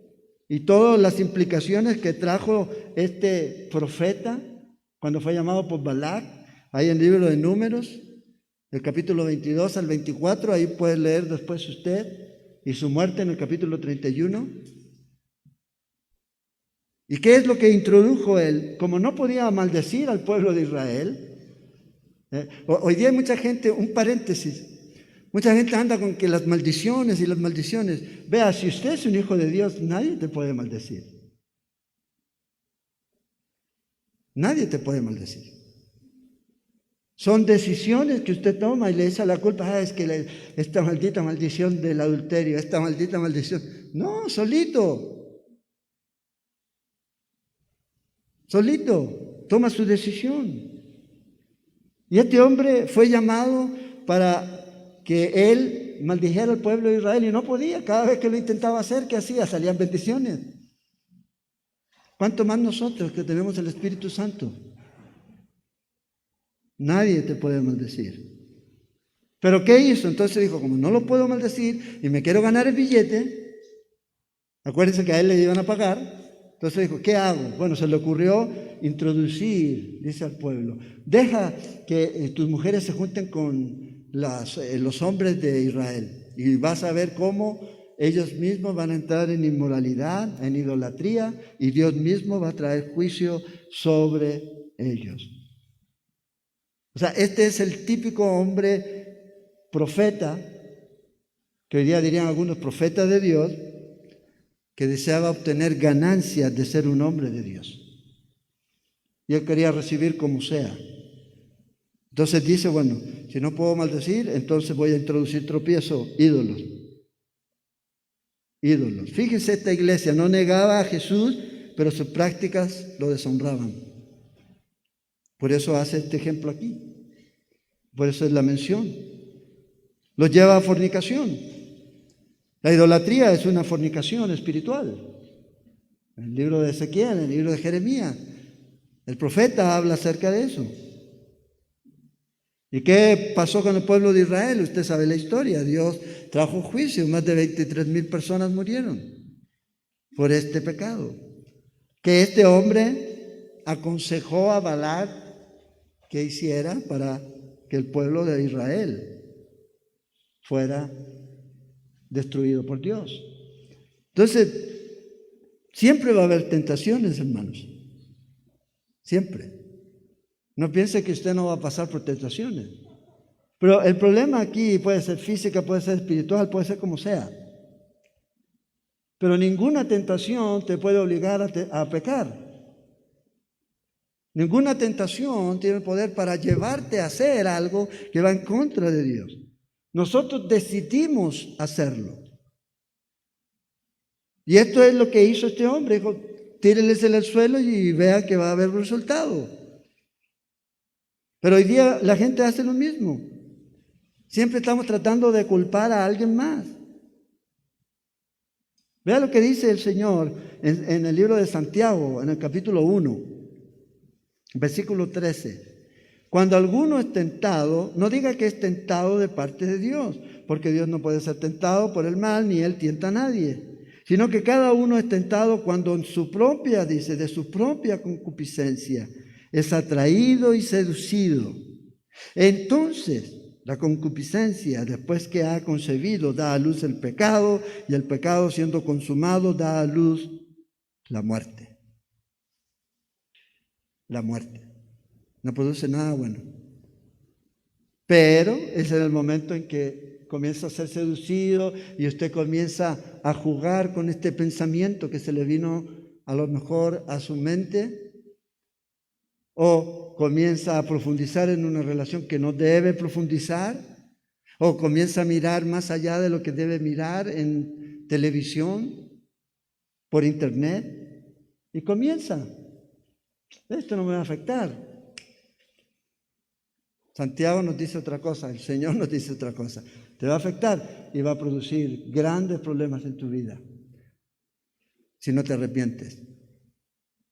Y todas las implicaciones que trajo este profeta cuando fue llamado por Balac. Ahí en el libro de Números, del capítulo 22 al 24. Ahí puede leer después usted. Y su muerte en el capítulo 31. ¿Y qué es lo que introdujo él? Como no podía maldecir al pueblo de Israel. Hoy día hay mucha gente, un paréntesis, mucha gente anda con que las maldiciones y las maldiciones. Vea, si usted es un hijo de Dios, nadie te puede maldecir. Nadie te puede maldecir. Son decisiones que usted toma y le echa la culpa. Es que esta maldita maldición del adulterio, esta maldita maldición. No, solito. Solito. Toma su decisión. Y este hombre fue llamado para que él maldijera al pueblo de Israel y no podía. Cada vez que lo intentaba hacer, ¿qué hacía? Salían bendiciones. ¿Cuánto más nosotros que tenemos el Espíritu Santo? Nadie te puede maldecir. ¿Pero qué hizo? Entonces dijo, como no lo puedo maldecir y me quiero ganar el billete, acuérdense que a él le iban a pagar. Entonces dijo, ¿qué hago? Bueno, se le ocurrió introducir, dice al pueblo, deja que tus mujeres se junten con los hombres de Israel y vas a ver cómo ellos mismos van a entrar en inmoralidad, en idolatría, y Dios mismo va a traer juicio sobre ellos. O sea, este es el típico hombre profeta que hoy día dirían algunos profetas de Dios, que deseaba obtener ganancias de ser un hombre de Dios. Y él quería recibir como sea. Entonces dice, bueno, si no puedo maldecir, entonces voy a introducir tropiezo, ídolos. Ídolos. Fíjense, esta iglesia no negaba a Jesús, pero sus prácticas lo deshonraban. Por eso hace este ejemplo aquí. Por eso es la mención. Los lleva a fornicación. La idolatría es una fornicación espiritual. En el libro de Ezequiel, en el libro de Jeremías, el profeta habla acerca de eso. ¿Y qué pasó con el pueblo de Israel? Usted sabe la historia. Dios trajo juicio. Más de 23,000 personas murieron por este pecado. Que este hombre aconsejó a Balac que hiciera para que el pueblo de Israel fuera destruido por Dios. Entonces, siempre va a haber tentaciones, hermanos. Siempre. No piense que usted no va a pasar por tentaciones. Pero el problema aquí puede ser física, puede ser espiritual, puede ser como sea. Pero ninguna tentación te puede obligar a pecar. Ninguna tentación tiene el poder para llevarte a hacer algo que va en contra de Dios. Nosotros decidimos hacerlo. Y esto es lo que hizo este hombre. Dijo, tíreles en el suelo y vea que va a haber resultado. Pero hoy día la gente hace lo mismo. Siempre estamos tratando de culpar a alguien más. Vea lo que dice el Señor en el libro de Santiago, en el capítulo 1, versículo 13. Cuando alguno es tentado, no diga que es tentado de parte de Dios, porque Dios no puede ser tentado por el mal, ni Él tienta a nadie, sino que cada uno es tentado cuando en su propia, dice, de su propia concupiscencia, es atraído y seducido. Entonces, la concupiscencia, después que ha concebido, da a luz el pecado, y el pecado, siendo consumado, da a luz la muerte. La muerte. No produce nada bueno. Pero ese es el momento en que comienza a ser seducido y usted comienza a jugar con este pensamiento que se le vino a lo mejor a su mente, o comienza a profundizar en una relación que no debe profundizar, o comienza a mirar más allá de lo que debe mirar en televisión, por internet, y comienza. Esto no me va a afectar. Santiago nos dice otra cosa, el Señor nos dice otra cosa. Te va a afectar y va a producir grandes problemas en tu vida si no te arrepientes.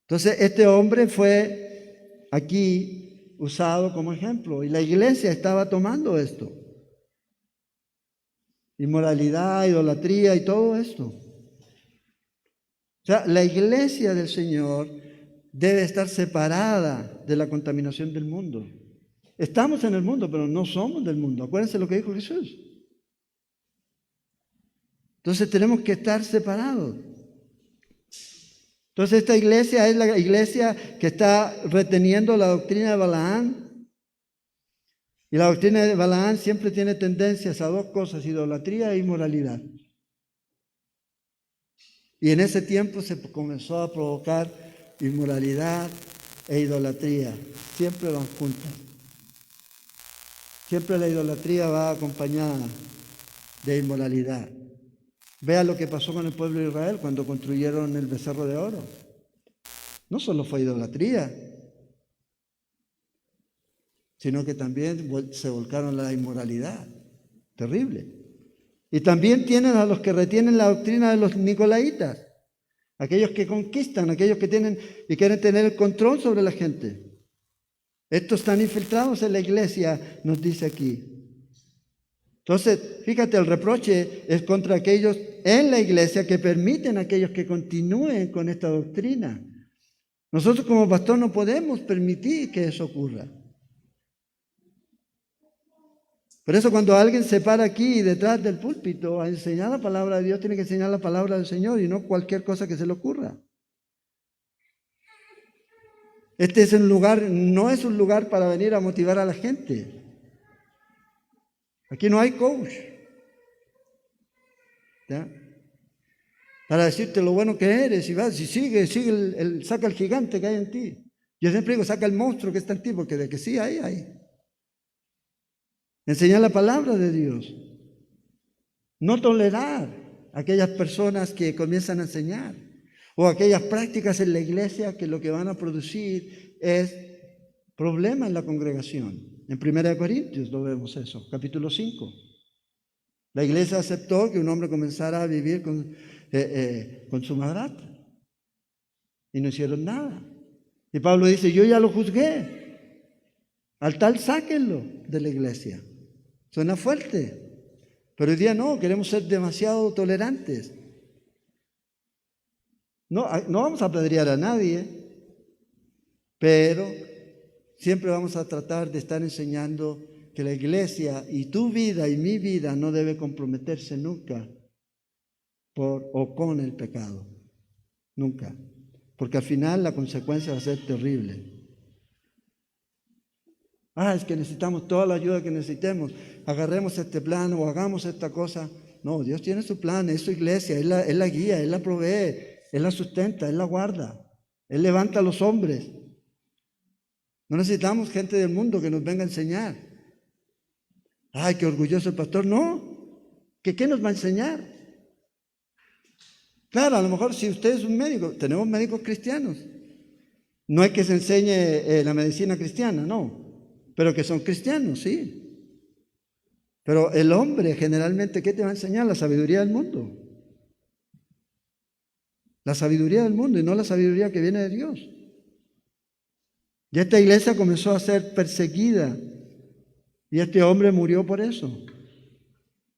Entonces, este hombre fue aquí usado como ejemplo y la iglesia estaba tomando esto. Inmoralidad, idolatría y todo esto. O sea, la iglesia del Señor debe estar separada de la contaminación del mundo. Estamos en el mundo, pero no somos del mundo. Acuérdense lo que dijo Jesús. Entonces tenemos que estar separados. Entonces esta iglesia es la iglesia que está reteniendo la doctrina de Balaam. Y la doctrina de Balaam siempre tiene tendencias a dos cosas, idolatría e inmoralidad. Y en ese tiempo se comenzó a provocar inmoralidad e idolatría. Siempre van juntas. Siempre la idolatría va acompañada de inmoralidad. Vea lo que pasó con el pueblo de Israel cuando construyeron el becerro de oro. No solo fue idolatría, sino que también se volcaron a la inmoralidad. Terrible. Y también tienen a los que retienen la doctrina de los nicolaitas, aquellos que conquistan, aquellos que tienen y quieren tener el control sobre la gente. Estos están infiltrados en la iglesia, nos dice aquí. Entonces, fíjate, el reproche es contra aquellos en la iglesia que permiten a aquellos que continúen con esta doctrina. Nosotros como pastor no podemos permitir que eso ocurra. Por eso cuando alguien se para aquí detrás del púlpito a enseñar la palabra de Dios, tiene que enseñar la palabra del Señor y no cualquier cosa que se le ocurra. Este es un lugar, no es un lugar para venir a motivar a la gente. Aquí no hay coach. ¿Ya? Para decirte lo bueno que eres, y vas, y sigue, saca el gigante que hay en ti. Yo siempre digo, saca el monstruo que está en ti, porque de que sí hay. Enseñar la palabra de Dios. No tolerar a aquellas personas que comienzan a enseñar, o aquellas prácticas en la iglesia que lo que van a producir es problema en la congregación. En 1 Corintios lo vemos eso, capítulo 5. La iglesia aceptó que un hombre comenzara a vivir con su madrastra y no hicieron nada. Y Pablo dice, yo ya lo juzgué, al tal sáquenlo de la iglesia. Suena fuerte, pero hoy día no, queremos ser demasiado tolerantes. No vamos a apedrear a nadie, pero siempre vamos a tratar de estar enseñando que la iglesia y tu vida y mi vida no debe comprometerse nunca por o con el pecado. Nunca. Porque al final la consecuencia va a ser terrible. Es que necesitamos toda la ayuda que necesitemos. Agarremos este plan o hagamos esta cosa. No, Dios tiene su plan, es su iglesia, Él la guía, Él la provee, Él la sustenta, Él la guarda. Él levanta a los hombres. No necesitamos gente del mundo que nos venga a enseñar. Qué orgulloso el pastor. No, ¿qué nos va a enseñar? Claro, a lo mejor si usted es un médico, tenemos médicos cristianos. No es que se enseñe la medicina cristiana, no. Pero que son cristianos, sí. Pero el hombre generalmente, ¿qué te va a enseñar? La sabiduría del mundo. La sabiduría del mundo y no la sabiduría que viene de Dios. Y esta iglesia comenzó a ser perseguida y este hombre murió por eso.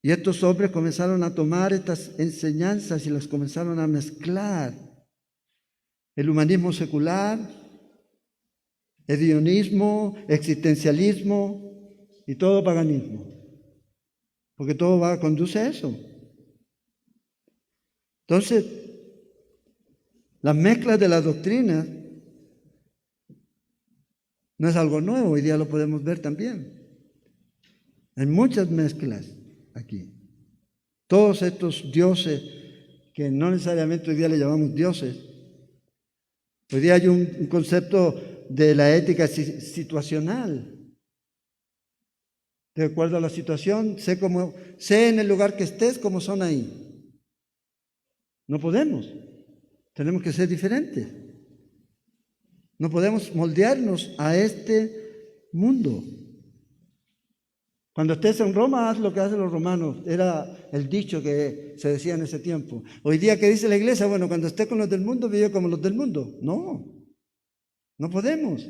Y estos hombres comenzaron a tomar estas enseñanzas y las comenzaron a mezclar. El humanismo secular, hedionismo, existencialismo y todo paganismo. Porque todo conduce a eso. Entonces, las mezclas de las doctrinas no es algo nuevo, hoy día lo podemos ver también. Hay muchas mezclas aquí. Todos estos dioses, que no necesariamente hoy día le llamamos dioses. Hoy día hay un concepto de la ética situacional. De acuerdo a la situación, sé en el lugar que estés como son ahí. No podemos. Tenemos que ser diferentes. No podemos moldearnos a este mundo. Cuando estés en Roma, haz lo que hacen los romanos. Era el dicho que se decía en ese tiempo. Hoy día, ¿qué dice la iglesia? Bueno, cuando estés con los del mundo, vive como los del mundo. No podemos.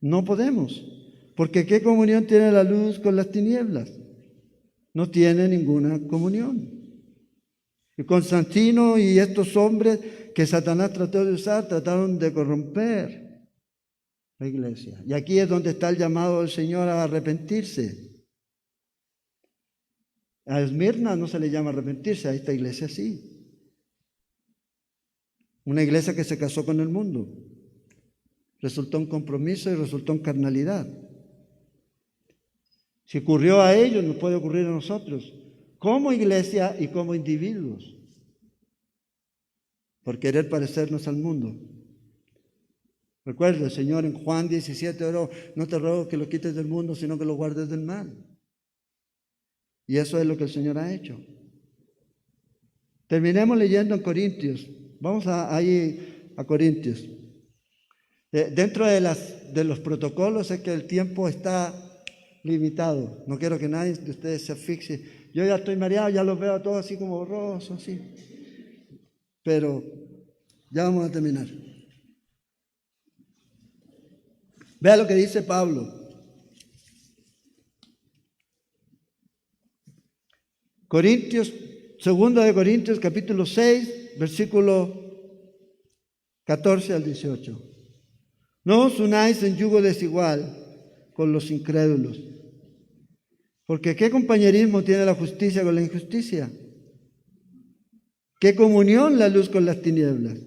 No podemos. Porque ¿qué comunión tiene la luz con las tinieblas? No tiene ninguna comunión. Y Constantino y estos hombres que Satanás trató de usar, trataron de corromper la iglesia. Y aquí es donde está el llamado del Señor a arrepentirse. A Esmirna no se le llama arrepentirse, a esta iglesia sí. Una iglesia que se casó con el mundo. Resultó en compromiso y resultó en carnalidad. Si ocurrió a ellos, nos puede ocurrir a nosotros, como iglesia y como individuos, por querer parecernos al mundo. Recuerda, el Señor en Juan 17 oró, no te ruego que lo quites del mundo, sino que lo guardes del mal. Y eso es lo que el Señor ha hecho. Terminemos leyendo en Corintios. Vamos ahí a Corintios. Dentro de los protocolos es que el tiempo está limitado. No quiero que nadie de ustedes se asfixie. Yo ya estoy mareado, ya los veo a todos así como borrosos, así. Pero ya vamos a terminar. Vea lo que dice Pablo. Segunda de Corintios, capítulo 6, versículo 14 al 18. No os unáis en yugo desigual con los incrédulos. Porque ¿qué compañerismo tiene la justicia con la injusticia? ¿Qué comunión la luz con las tinieblas?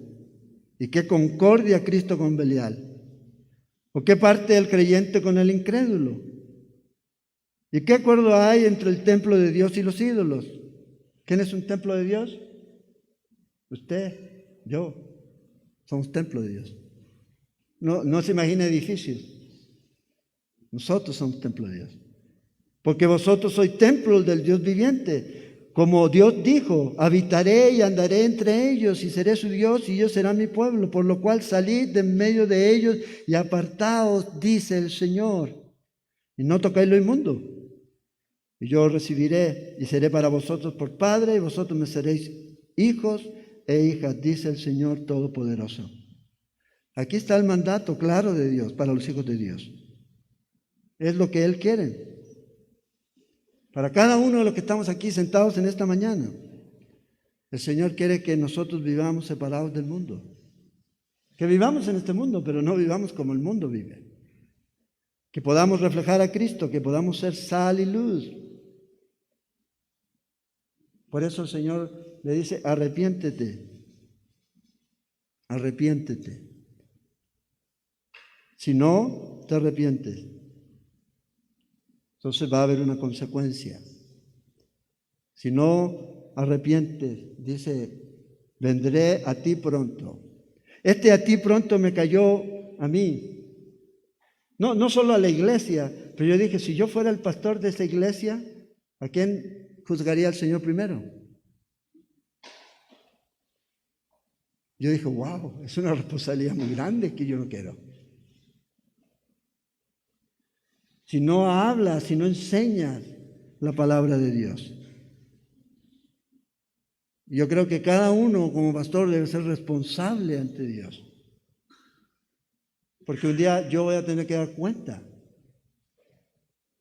¿Y qué concordia Cristo con Belial? ¿O qué parte el creyente con el incrédulo? ¿Y qué acuerdo hay entre el templo de Dios y los ídolos? ¿Quién es un templo de Dios? Usted, yo, somos templo de Dios. No se imagina edificios. Nosotros somos templo de Dios. Porque vosotros sois templos del Dios viviente. Como Dios dijo, habitaré y andaré entre ellos y seré su Dios y ellos serán mi pueblo. Por lo cual salid de en medio de ellos y apartaos, dice el Señor. Y no tocáis lo inmundo. Y yo os recibiré y seré para vosotros por padre y vosotros me seréis hijos e hijas, dice el Señor Todopoderoso. Aquí está el mandato claro de Dios para los hijos de Dios. Es lo que Él quiere. Para cada uno de los que estamos aquí sentados en esta mañana, el Señor quiere que nosotros vivamos separados del mundo. Que vivamos en este mundo, pero no vivamos como el mundo vive. Que podamos reflejar a Cristo, que podamos ser sal y luz. Por eso el Señor le dice, arrepiéntete, arrepiéntete. Si no te arrepientes, entonces va a haber una consecuencia. Si no arrepientes, dice, vendré a ti pronto. Este a ti pronto me cayó a mí. No solo a la iglesia, pero yo dije, si yo fuera el pastor de esta iglesia, ¿a quién juzgaría el Señor primero? Yo dije, wow, es una responsabilidad muy grande que yo no quiero. Si no hablas, si no enseñas la palabra de Dios. Yo creo que cada uno como pastor debe ser responsable ante Dios. Porque un día yo voy a tener que dar cuenta.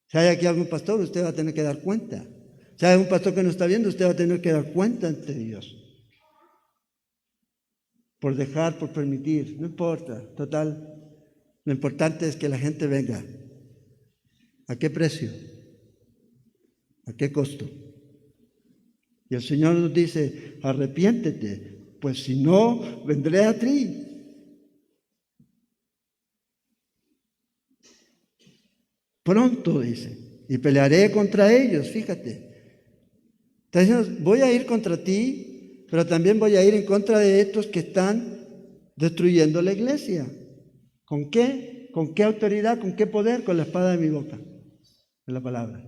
Si hay aquí algún pastor, usted va a tener que dar cuenta. Si hay algún pastor que no está viendo, usted va a tener que dar cuenta ante Dios. Por dejar, por permitir, no importa, total. Lo importante es que la gente venga. ¿A qué precio? ¿A qué costo? Y el Señor nos dice, arrepiéntete, pues si no, vendré a ti. Pronto, dice, y pelearé contra ellos, fíjate. Está diciendo, voy a ir contra ti, pero también voy a ir en contra de estos que están destruyendo la iglesia. ¿Con qué? ¿Con qué autoridad? ¿Con qué poder? Con la espada de mi boca, de la palabra.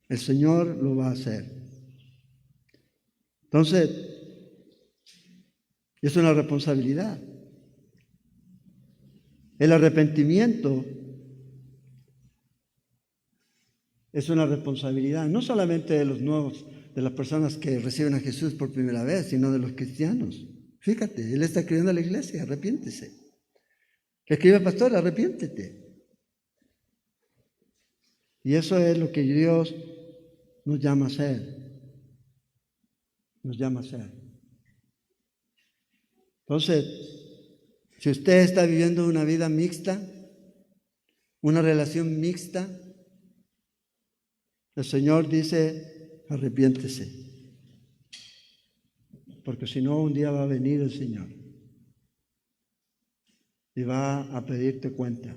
El Señor lo va a hacer. Entonces, es una responsabilidad. El arrepentimiento es una responsabilidad, no solamente de los nuevos, de las personas que reciben a Jesús por primera vez, sino de los cristianos. Fíjate, Él está escribiendo a la iglesia, arrepiéntese. Que escribe el pastor, arrepiéntete. Y eso es lo que Dios nos llama a hacer. Nos llama a hacer. Entonces, si usted está viviendo una vida mixta, una relación mixta, el Señor dice, arrepiéntese. Porque si no, un día va a venir el Señor y va a pedirte cuenta.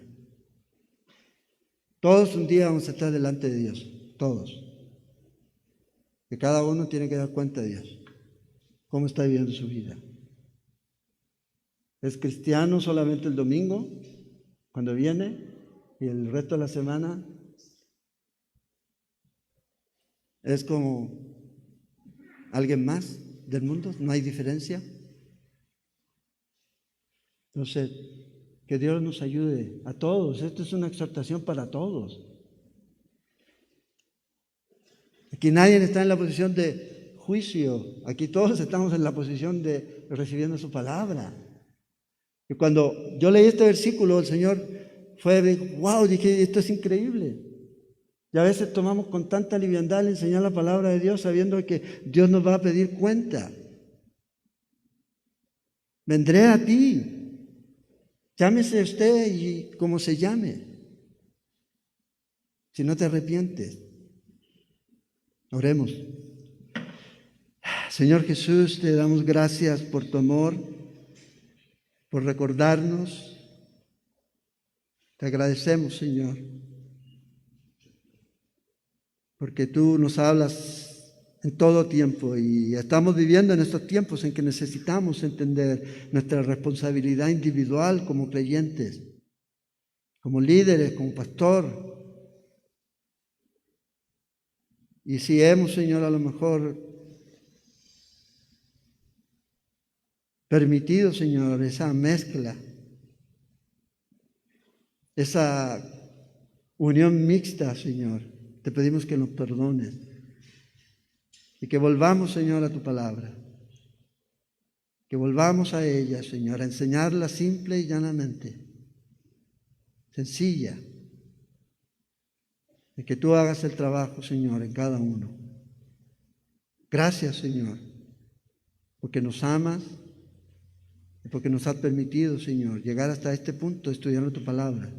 Todos un día vamos a estar delante de Dios, todos. Que cada uno tiene que dar cuenta de Dios, cómo está viviendo su vida. ¿Es cristiano solamente el domingo, cuando viene, y el resto de la semana es como alguien más del mundo? ¿No hay diferencia? Entonces, que Dios nos ayude a todos. Esto es una exhortación para todos. Aquí nadie está en la posición de juicio. Aquí todos estamos en la posición de recibiendo su palabra. Y cuando yo leí este versículo, el Señor wow, dije, esto es increíble. Y a veces tomamos con tanta liviandad el enseñar la palabra de Dios sabiendo que Dios nos va a pedir cuenta. Vendré a ti. Llámese usted y como se llame. Si no te arrepientes. Oremos. Señor Jesús, te damos gracias por tu amor, por recordarnos. Te agradecemos, Señor, porque tú nos hablas en todo tiempo y estamos viviendo en estos tiempos en que necesitamos entender nuestra responsabilidad individual como creyentes, como líderes, como pastor. Y si hemos, Señor, a lo mejor permitido, Señor, esa mezcla, esa unión mixta, Señor, te pedimos que nos perdones y que volvamos, Señor, a tu palabra, que volvamos a ella, Señor, a enseñarla simple y llanamente, sencilla, y que tú hagas el trabajo, Señor, en cada uno. Gracias, Señor, porque nos amas y porque nos has permitido, Señor, llegar hasta este punto estudiando tu palabra.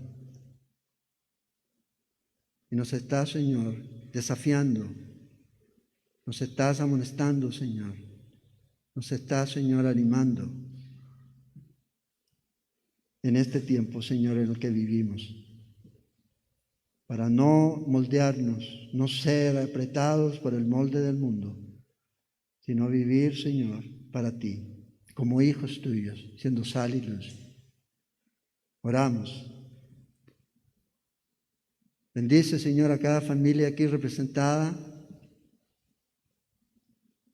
Y nos estás, Señor, desafiando, nos estás amonestando, Señor, nos estás, Señor, animando en este tiempo, Señor, en el que vivimos, para no moldearnos, no ser apretados por el molde del mundo, sino vivir, Señor, para ti, como hijos tuyos, siendo sal y luz. Oramos. Bendice, Señor, a cada familia aquí representada.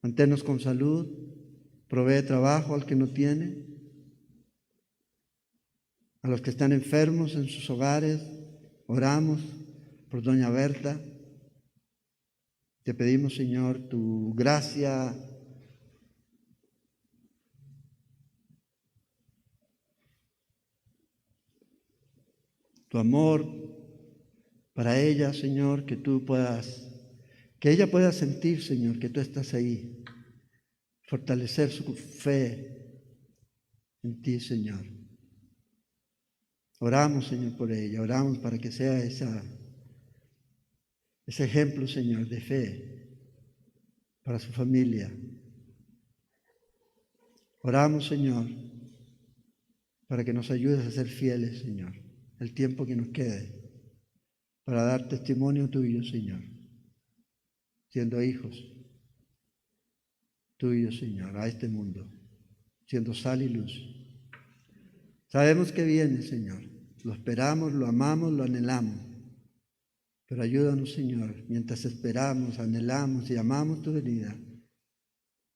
Manténnos con salud. Provee trabajo al que no tiene. A los que están enfermos en sus hogares, oramos por doña Berta. Te pedimos, Señor, tu gracia, tu amor para ella, Señor, que ella pueda sentir, Señor, que tú estás ahí, fortalecer su fe en ti, Señor. Oramos, Señor, por ella, oramos para que sea ese ejemplo, Señor, de fe para su familia. Oramos, Señor, para que nos ayudes a ser fieles, Señor, el tiempo que nos quede, para dar testimonio tuyo, Señor, siendo hijos tuyos, Señor, a este mundo, siendo sal y luz. Sabemos que viene, Señor, lo esperamos, lo amamos, lo anhelamos, pero ayúdanos, Señor, mientras esperamos, anhelamos y amamos tu venida,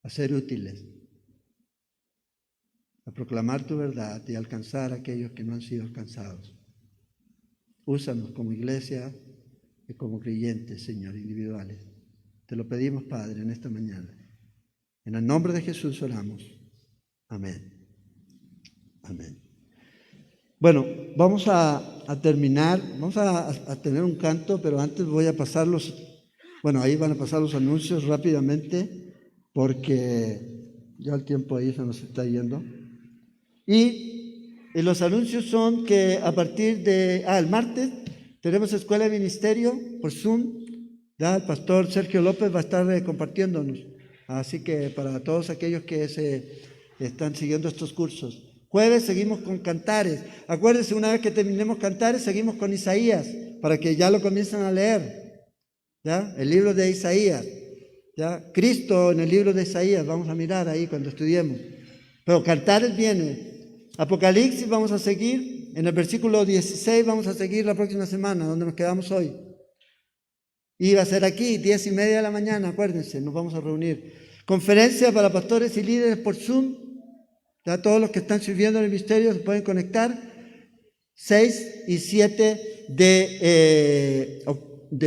a ser útiles, a proclamar tu verdad y a alcanzar a aquellos que no han sido alcanzados. Úsanos como iglesia y como creyentes, Señor, individuales. Te lo pedimos, Padre, en esta mañana. En el nombre de Jesús oramos. Amén. Amén. Bueno, vamos a terminar. Vamos a tener un canto, pero antes voy a pasarlos. Bueno, ahí van a pasar los anuncios rápidamente, porque ya el tiempo ahí se nos está yendo. Y los anuncios son que a partir de el martes tenemos escuela de ministerio por Zoom. ¿Ya? El pastor Sergio López va a estar compartiéndonos. Así que para todos aquellos que están siguiendo estos cursos. Jueves seguimos con Cantares. Acuérdense, una vez que terminemos Cantares, seguimos con Isaías, para que ya lo comiencen a leer. ¿Ya? El libro de Isaías. ¿Ya? Cristo en el libro de Isaías, vamos a mirar ahí cuando estudiemos. Pero Cantares viene. Apocalipsis vamos a seguir. En el versículo 16 vamos a seguir la próxima semana, donde nos quedamos hoy. Y va a ser aquí, 10:30 de la mañana, acuérdense, nos vamos a reunir. Conferencia para pastores y líderes por Zoom. Ya todos los que están sirviendo en el ministerio se pueden conectar. 6 y 7 de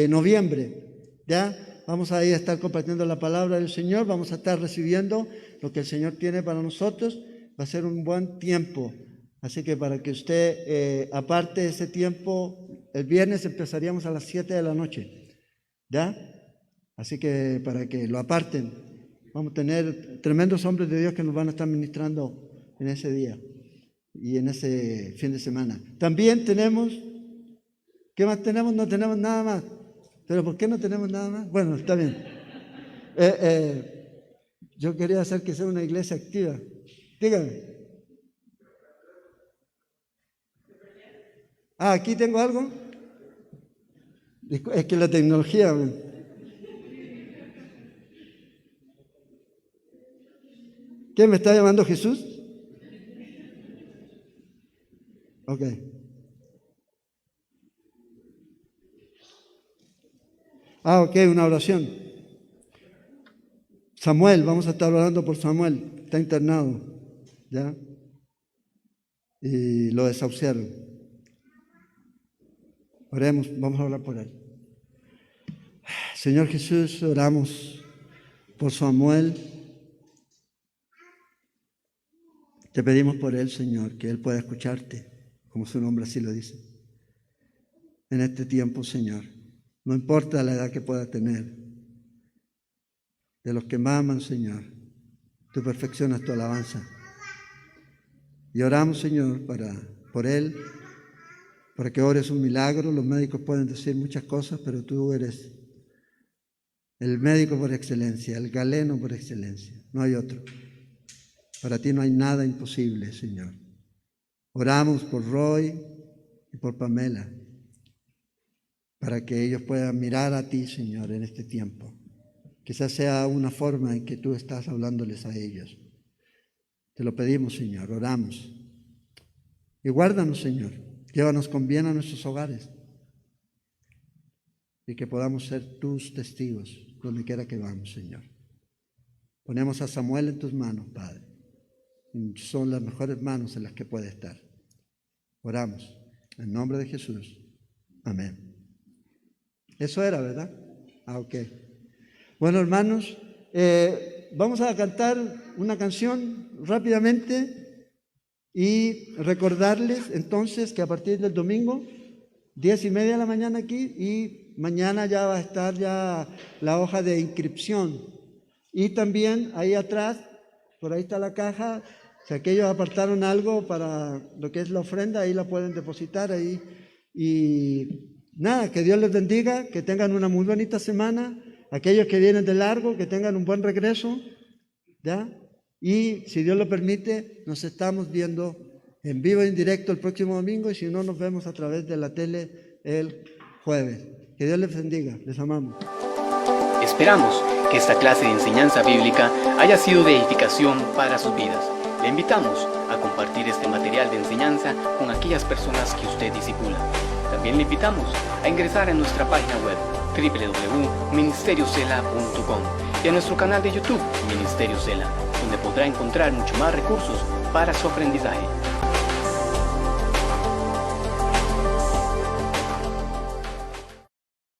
noviembre. ¿Ya? Vamos a ir a estar compartiendo la palabra del Señor. Vamos a estar recibiendo lo que el Señor tiene para nosotros. Va a ser un buen tiempo. Así que para que usted aparte ese tiempo, el viernes empezaríamos a las 7 de la noche. ¿Ya? Así que para que lo aparten, vamos a tener tremendos hombres de Dios que nos van a estar ministrando en ese día y en ese fin de semana. También tenemos, ¿qué más tenemos? No tenemos nada más. ¿Pero por qué no tenemos nada más? Bueno, está bien. Yo quería hacer que sea una iglesia activa. Dígame. Aquí tengo algo. Es que la tecnología. ¿Qué me está llamando Jesús? Ok. Ok, una oración. Samuel, vamos a estar orando por Samuel, está internado, ¿ya? Y lo desahuciaron. Oremos, vamos a orar por él. Señor Jesús, oramos por Samuel. Te pedimos por él, Señor, que él pueda escucharte, como su nombre así lo dice. En este tiempo, Señor, no importa la edad que pueda tener, de los que me aman, Señor, tú perfeccionas tu alabanza. Y oramos, Señor, por él, para que ores un milagro. Los médicos pueden decir muchas cosas, pero tú eres el médico por excelencia, el galeno por excelencia. No hay otro. Para ti no hay nada imposible, Señor. Oramos por Roy y por Pamela, para que ellos puedan mirar a ti, Señor, en este tiempo. Quizás sea una forma en que tú estás hablándoles a ellos. Te lo pedimos, Señor, oramos. Y guárdanos, Señor. Llévanos con bien a nuestros hogares. Y que podamos ser tus testigos donde quiera que vamos, Señor. Ponemos a Samuel en tus manos, Padre. Son las mejores manos en las que puede estar. Oramos. En nombre de Jesús. Amén. Eso era, ¿verdad? Ok. Bueno, hermanos, vamos a cantar una canción rápidamente y recordarles entonces que a partir del domingo, 10:30 de la mañana aquí, y mañana ya va a estar ya la hoja de inscripción. Y también ahí atrás, por ahí está la caja, si aquellos apartaron algo para lo que es la ofrenda, ahí la pueden depositar ahí. Y nada, que Dios les bendiga, que tengan una muy bonita semana. Aquellos que vienen de largo, que tengan un buen regreso, ¿ya? Y si Dios lo permite, nos estamos viendo en vivo y en directo el próximo domingo, y si no, nos vemos a través de la tele el jueves. Que Dios les bendiga, les amamos. Esperamos que esta clase de enseñanza bíblica haya sido de edificación para sus vidas. Le invitamos a compartir este material de enseñanza con aquellas personas que usted discipula. También le invitamos a ingresar a nuestra página web www.ministeriosela.com y a nuestro canal de YouTube Ministerio Sela, donde podrá encontrar mucho más recursos para su aprendizaje.